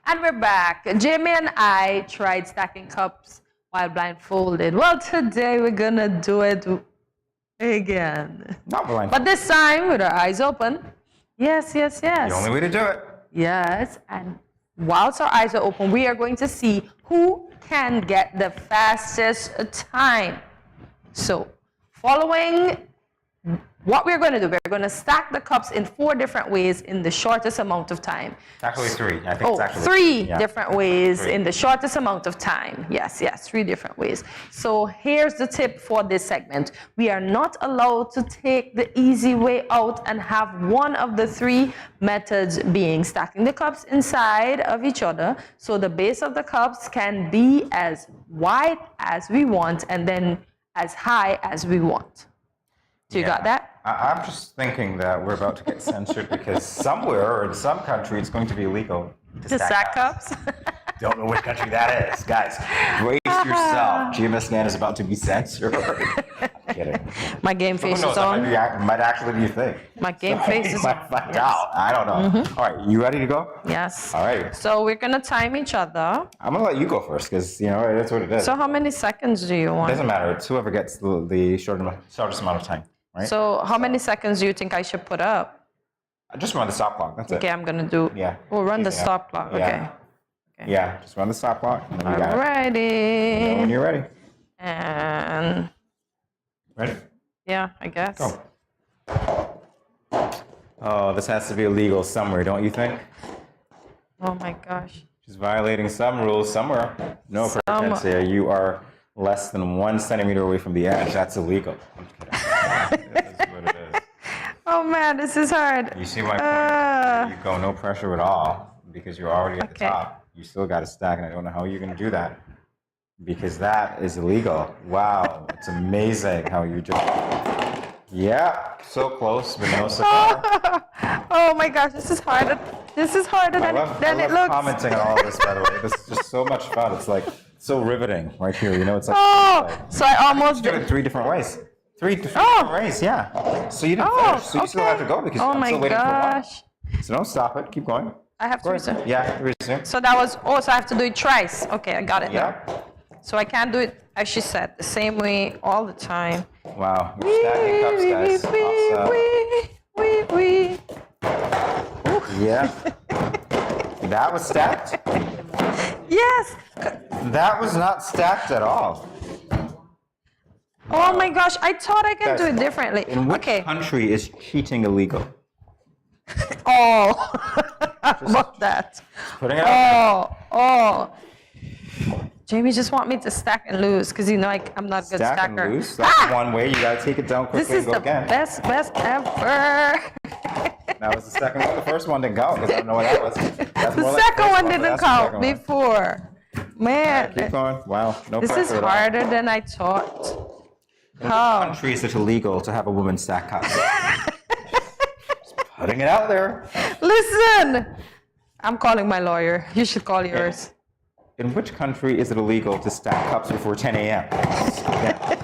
And we're back. Jamie and I tried stacking cups while blindfolded. Well, today we're gonna do it again. Not blindfolded. But this time with our eyes open. Yes, yes, yes. The only way to do it. Yes, and whilst our eyes are open, we are going to see who can get the fastest time. So, following what we're going to do, we're going to stack the cups in 4 different ways in the shortest amount of time. Actually 3. I think it's actually 3 yeah. different ways 3. in the shortest amount of time. Yes, yes, 3 different ways. So here's the tip for this segment. We are not allowed to take the easy way out and have one of the 3 methods being stacking the cups inside of each other. So the base of the cups can be as wide as we want and then as high as we want. So you got that? I'm just thinking that we're about to get censored because somewhere or in some country it's going to be illegal to stack cups. Don't know which country that is. Guys, brace yourself. GMS SKN is about to be censored. I'm kidding. My game face is on. That might actually be a thing. My game face is on. Might find out. I don't know. All right, you ready to go? Yes. All right. So we're going to time each other. I'm going to let you go first because, you know, that's what it is. So how many seconds do you want? It doesn't matter. It's whoever gets the shortest amount of time. Right? So how many seconds do you think I should put up? Just run the stop clock. That's it. Okay, I'm gonna do. Yeah. We'll run the stop clock. Yeah. Okay. Yeah. Just run the stop clock. And then we got it. Alrighty. You know when you're ready. And. Ready? Yeah, I guess. Go. Oh, this has to be illegal somewhere, don't you think? Oh my gosh. She's violating some rules somewhere. No pretense here. You are less than 1 centimeter away from the edge. That's illegal. I'm just kidding. This is what it is. Oh man, this is hard. You see my point? You go no pressure at all because you're already at the top. You still got to stack, and I don't know how you're going to do that because that is illegal. Wow, it's amazing how you just. Yeah, so close, but no cigar. Oh my gosh, this is harder. This is harder than it looks. Commenting on all this, by the way. This is just so much fun. It's like so riveting right here. You know, it's like. So I almost did it 3 different ways. 3 different ways, yeah. So you didn't finish. So you still have to go because I'm still waiting for 1. So don't stop it. Keep going. I have to resume. Yeah, resume. So that was. Oh, so I have to do it twice. Okay, I got it. Yeah. Now. So I can't do it, as she said, the same way all the time. Wow. We're stacking cups, guys. Yeah. That was stacked? Yes. That was not stacked at all. Oh my gosh, I thought I could do it differently. In which country is cheating illegal? Oh, about that. Putting it out. Oh. Jamie just want me to stack and lose because you know I'm not a good stacker. stacker. And lose. That's one way. You gotta take it down quickly This is and go the again. best ever. That was the second one. The first one didn't count because I don't know what that was. That's The more like second first one but didn't that's the count second one. before. Man, Keep going. Wow. No this pressure is at all. harder than I thought. In which country is it illegal to have a woman stack cups? Just putting it out there. Listen, I'm calling my lawyer. You should call yours. In which country is it illegal to stack cups before 10 a.m.? Yeah.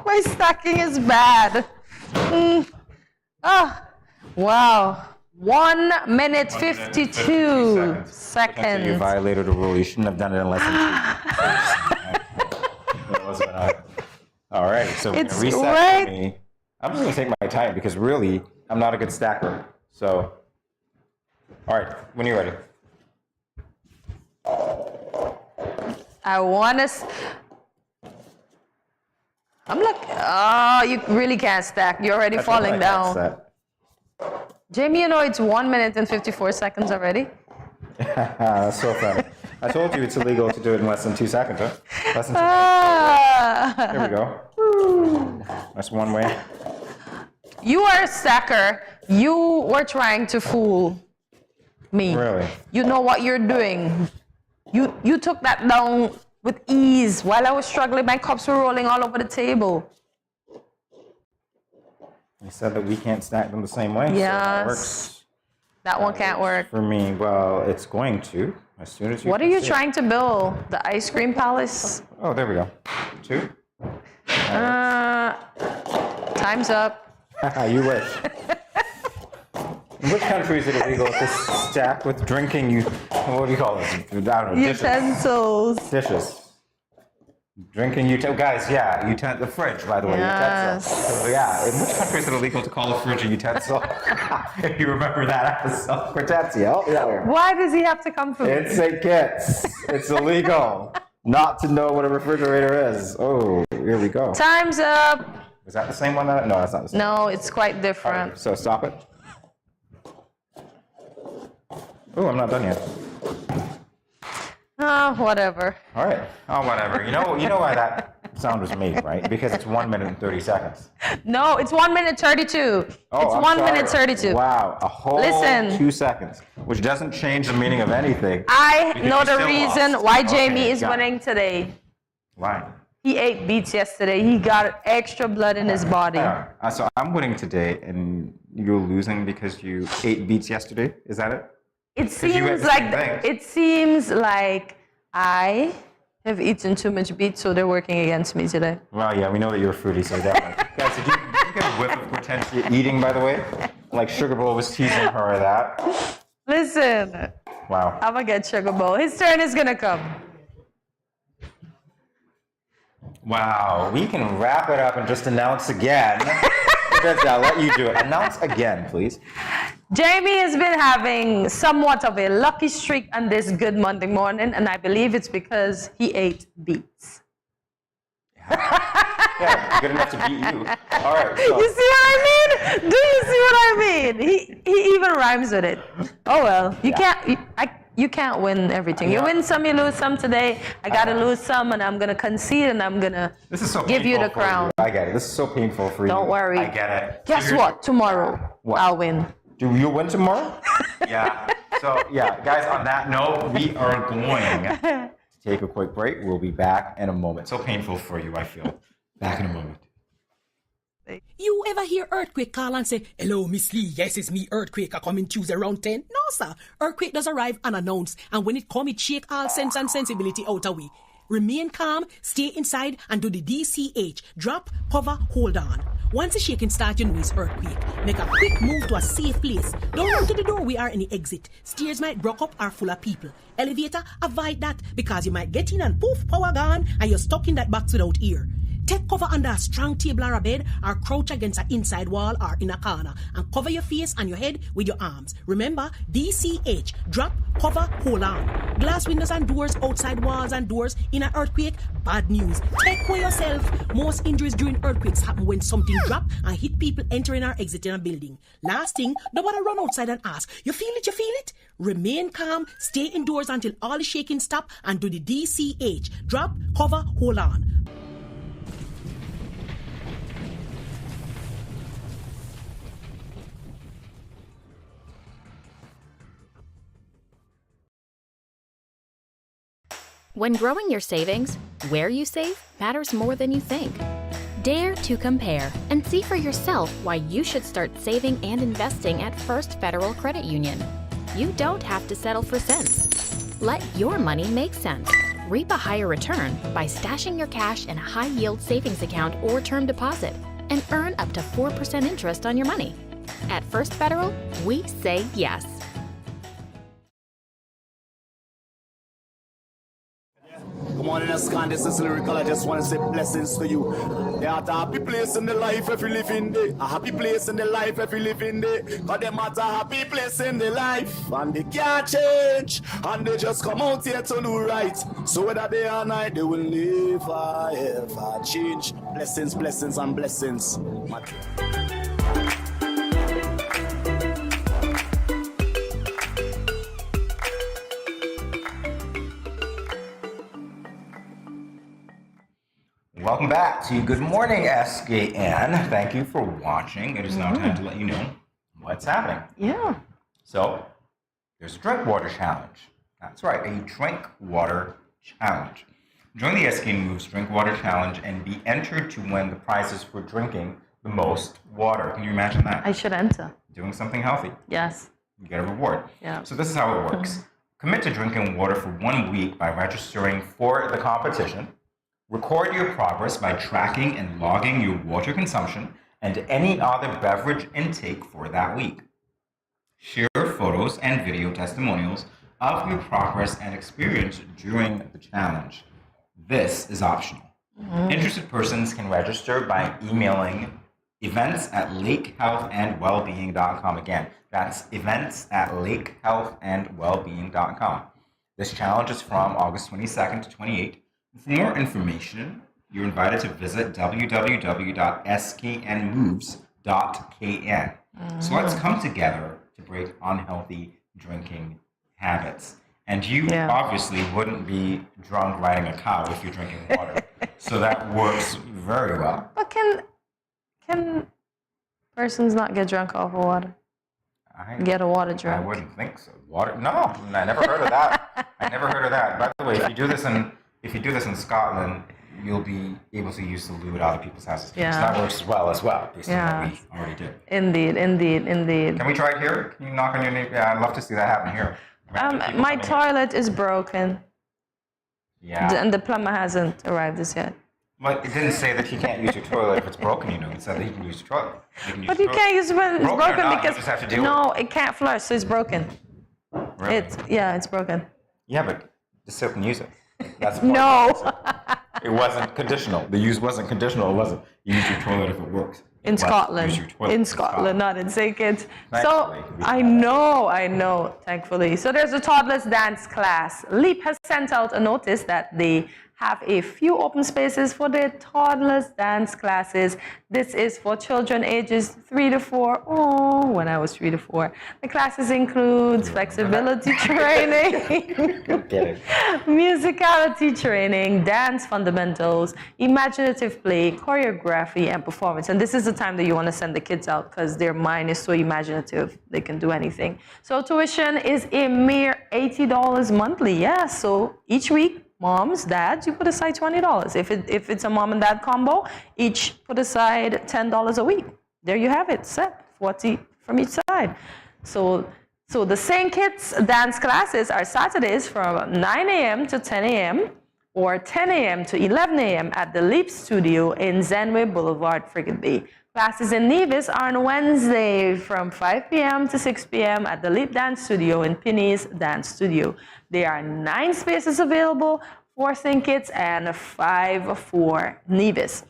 My stacking is bad. Wow. 1 minute 52 seconds. You violated a rule. You shouldn't have done it in less than 2. All right, so we're going to reset for me. I'm just going to take my time because really, I'm not a good stacker. So, all right, when you're ready. I want to. I'm like, oh, you really can't stack. You're already falling down. Jamie, you know it's 1 minute and 54 seconds already. That's so funny. I told you it's illegal to do it in less than 2 seconds, huh? Less than 2 seconds. There we go. That's one way. You are a stacker. You were trying to fool me. Really? You know what you're doing. You took that down with ease. While I was struggling, my cups were rolling all over the table. You said that we can't stack them the same way. Yes. So that works. That one can't work. For me, well, it's going to as soon as you. What are you trying to build? The ice cream palace? Oh, there we go. 2. Time's up. You wish. In which country is it illegal to stack with drinking? What do you call it? I don't know. Utensils. Dishes. Drinking utensils. Guys, yeah, the fridge, by the way. Yes. Utensil. Yeah, in which country is it illegal to call a fridge a utensil? If you remember that episode. Cortezio. Yeah. Why does he have to come for me? It's St. Kitts. It's illegal not to know what a refrigerator is. Oh, here we go. Time's up. Is that the same one? No, that's not the same. No, it's quite different. Right, so stop it. Oh, I'm not done yet. Oh, whatever. All right. Oh, whatever. You know why that sound was made, right? Because it's 1 minute and 30 seconds. No, it's 1 minute 32. Oh, it's I'm 1 sorry. minute 32. Wow, a whole 2 seconds, which doesn't change the meaning of anything. I because know you the still reason lost. why Jamie is got it. winning today. Why? He ate beets yesterday. He got extra blood in his body. So I'm winning today, and you're losing because you ate beets yesterday. Is that it? It seems like I have eaten too much beets, so they're working against me today. Well, yeah, we know that you're fruity, so definitely. Guys, did you get a whiff of Hortensia eating, by the way? Like Sugar Bowl was teasing her of that. Listen. Wow. I'm gonna get Sugar Bowl. His turn is gonna come. Wow, we can wrap it up and just announce again. I'll let you do it. Announce again, please. Jamie has been having somewhat of a lucky streak on this Good Monday morning, and I believe it's because he ate beets. Yeah, good enough to beat you. All right. So. You see what I mean? Do you see what I mean? He even rhymes with it. Oh well, you can't win everything. You win some, you lose some today. I gotta lose some, and I'm gonna concede, and I'm gonna give you the crown. I get it. This is so painful for you. Don't worry. I get it. Guess what? Tomorrow, I'll win. Do you win tomorrow? Yeah. So, yeah, guys, on that note, we are going to take a quick break. We'll be back in a moment. So painful for you, I feel. Back in a moment. You ever hear Earthquake call and say, "Hello, Miss Lee, yes, it's me, Earthquake, I come in Tuesday around 10? No, sir. Earthquake does arrive unannounced, and when it come, it shake all sense and sensibility out of we. Remain calm, stay inside, and do the DCH. Drop, cover, hold on. Once the shaking starts, you know it's earthquake. Make a quick move to a safe place. Don't run to the door, we are in the exit. Stairs might block up or full of people. Elevator, avoid that, because you might get in and poof, power gone, and you're stuck in that box without ear. Take cover under a strong table or a bed, or crouch against an inside wall or in a corner, and cover your face and your head with your arms. Remember, DCH, drop, cover, hold on. Glass windows and doors, outside walls and doors in an earthquake, bad news. Take care yourself. Most injuries during earthquakes happen when something drop and hit people entering or exiting a building. Last thing, nobody run outside and ask, you feel it, you feel it? Remain calm, stay indoors until all the shaking stop, and do the DCH, drop, cover, hold on. When growing your savings, where you save matters more than you think. Dare to compare and see for yourself why you should start saving and investing at First Federal Credit Union. You don't have to settle for cents. Let your money make sense. Reap a higher return by stashing your cash in a high-yield savings account or term deposit and earn up to 4% interest on your money. At First Federal, we say yes. Come morning SKN, this is lyrical. I just want to say blessings to you. There are a happy place in the life if you live in there. A happy place in the life if you live in there. Cause them at a happy place in the life. And they can't change. And they just come out here to do right. So whether day or night, they will never ever change. Blessings, blessings, and blessings. Welcome back to Good Morning SKN. Thank you for watching. It is now time to let you know what's happening. Yeah. So, there's a drink water challenge. That's right, a drink water challenge. Join the SKN Moves Drink Water Challenge and be entered to win the prizes for drinking the most water. Can you imagine that? I should enter. Doing something healthy. Yes. You get a reward. Yeah. So this is how it works. Commit to drinking water for 1 week by registering for the competition. Record your progress by tracking and logging your water consumption and any other beverage intake for that week. Share photos and video testimonials of your progress and experience during the challenge. This is optional. Interested persons can register by emailing events@lakehealthandwellbeing.com. Again, that's events@lakehealthandwellbeing.com. This challenge is from August 22nd to 28th. For more information, you're invited to visit www.sknmoves.kn. So let's come together to break unhealthy drinking habits. And you obviously wouldn't be drunk riding a cow if you're drinking water. So that works very well. But can persons not get drunk off of water? Get a water drunk? I wouldn't think so. Water? No, I never heard of that. I never heard of that. By the way, if you do this in Scotland, you'll be able to use the loo at other people's houses. Yeah. So that works as well, based on what we already did. Indeed. Can we try it here? Can you knock on your neighbor? Yeah, I'd love to see that happen here. My toilet is broken. Yeah. And the plumber hasn't arrived as yet. But it didn't say that you can't use your toilet if it's broken, you know. It said that you can use your toilet. But you can't use it when it's broken because you just have to deal with it can't flush, so it's broken. Really? It's broken. Yeah, but just still can use it. That's no. It wasn't conditional. The use wasn't conditional. It wasn't. You use your toilet if it works. In Scotland, not in St. Kitts. So I know, thankfully. So there's a toddlers dance class. LEAP has sent out a notice that they have a few open spaces for their toddlers dance classes. This is for children ages 3 to 4. Oh, when I was 3 to 4. The classes include flexibility training, musicality training, dance fundamentals, imaginative play, choreography, and performance. And this is the time that you want to send the kids out because their mind is so imaginative. They can do anything. So tuition is a mere $80 monthly. Yeah, so each week, moms, dads, you put aside $20. If it's a mom and dad combo, each put aside $10 a week. There you have it, set, 40 from each side. So the St. Kitts dance classes are Saturdays from 9 a.m. to 10 a.m. or 10 a.m. to 11 a.m. at the LEAP Studio in Zenway Boulevard, Frigate Bay. Classes in Nevis are on Wednesday from 5 p.m. to 6 p.m. at the LEAP Dance Studio in Pinny's Dance Studio. There are 9 spaces available for St. Kitts and 5 for Nevis.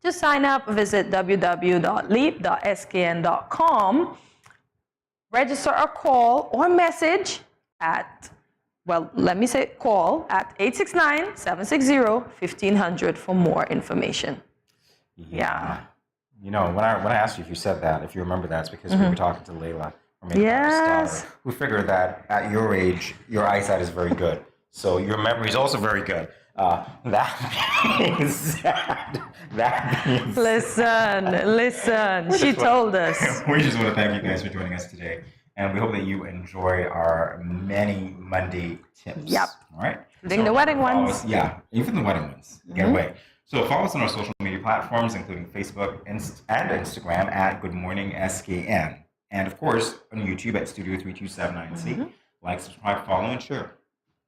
To sign up, visit www.leap.skn.com. Register or call or message at, call at 869-760-1500 for more information. Yeah. You know, when I asked you if you said that, if you remember that, it's because we were talking to Layla, or maybe daughter, who figured that at your age, your eyesight is very good. So your memory is also very good. That being said, Listen, she told us. We just want to thank you guys for joining us today. And we hope that you enjoy our many Monday tips. Yep. All right? Including the wedding ones. Yeah, even the wedding ones. Get away. So follow us on our social media platforms, including Facebook and Instagram at Good Morning SKN. And of course, on YouTube at Studio 3279C. Like, subscribe, follow, and share.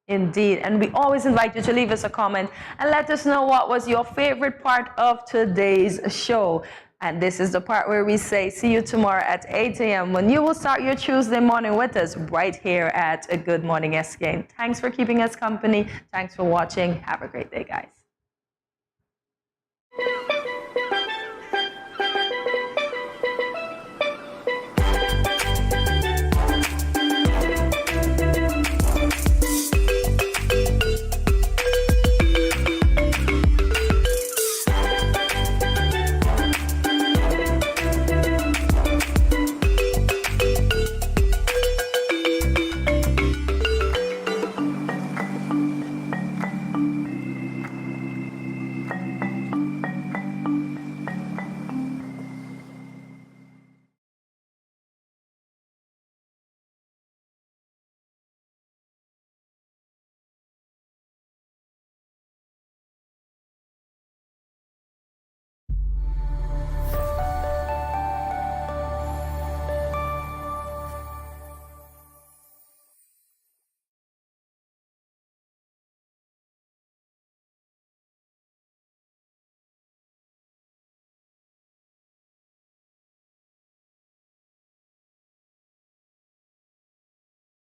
Indeed. And we always invite you to leave us a comment and let us know what was your favorite part of today's show. And this is the part where we say, see you tomorrow at 8 a.m. when you will start your Tuesday morning with us right here at a Good Morning SKN. Thanks for keeping us company. Thanks for watching. Have a great day, guys.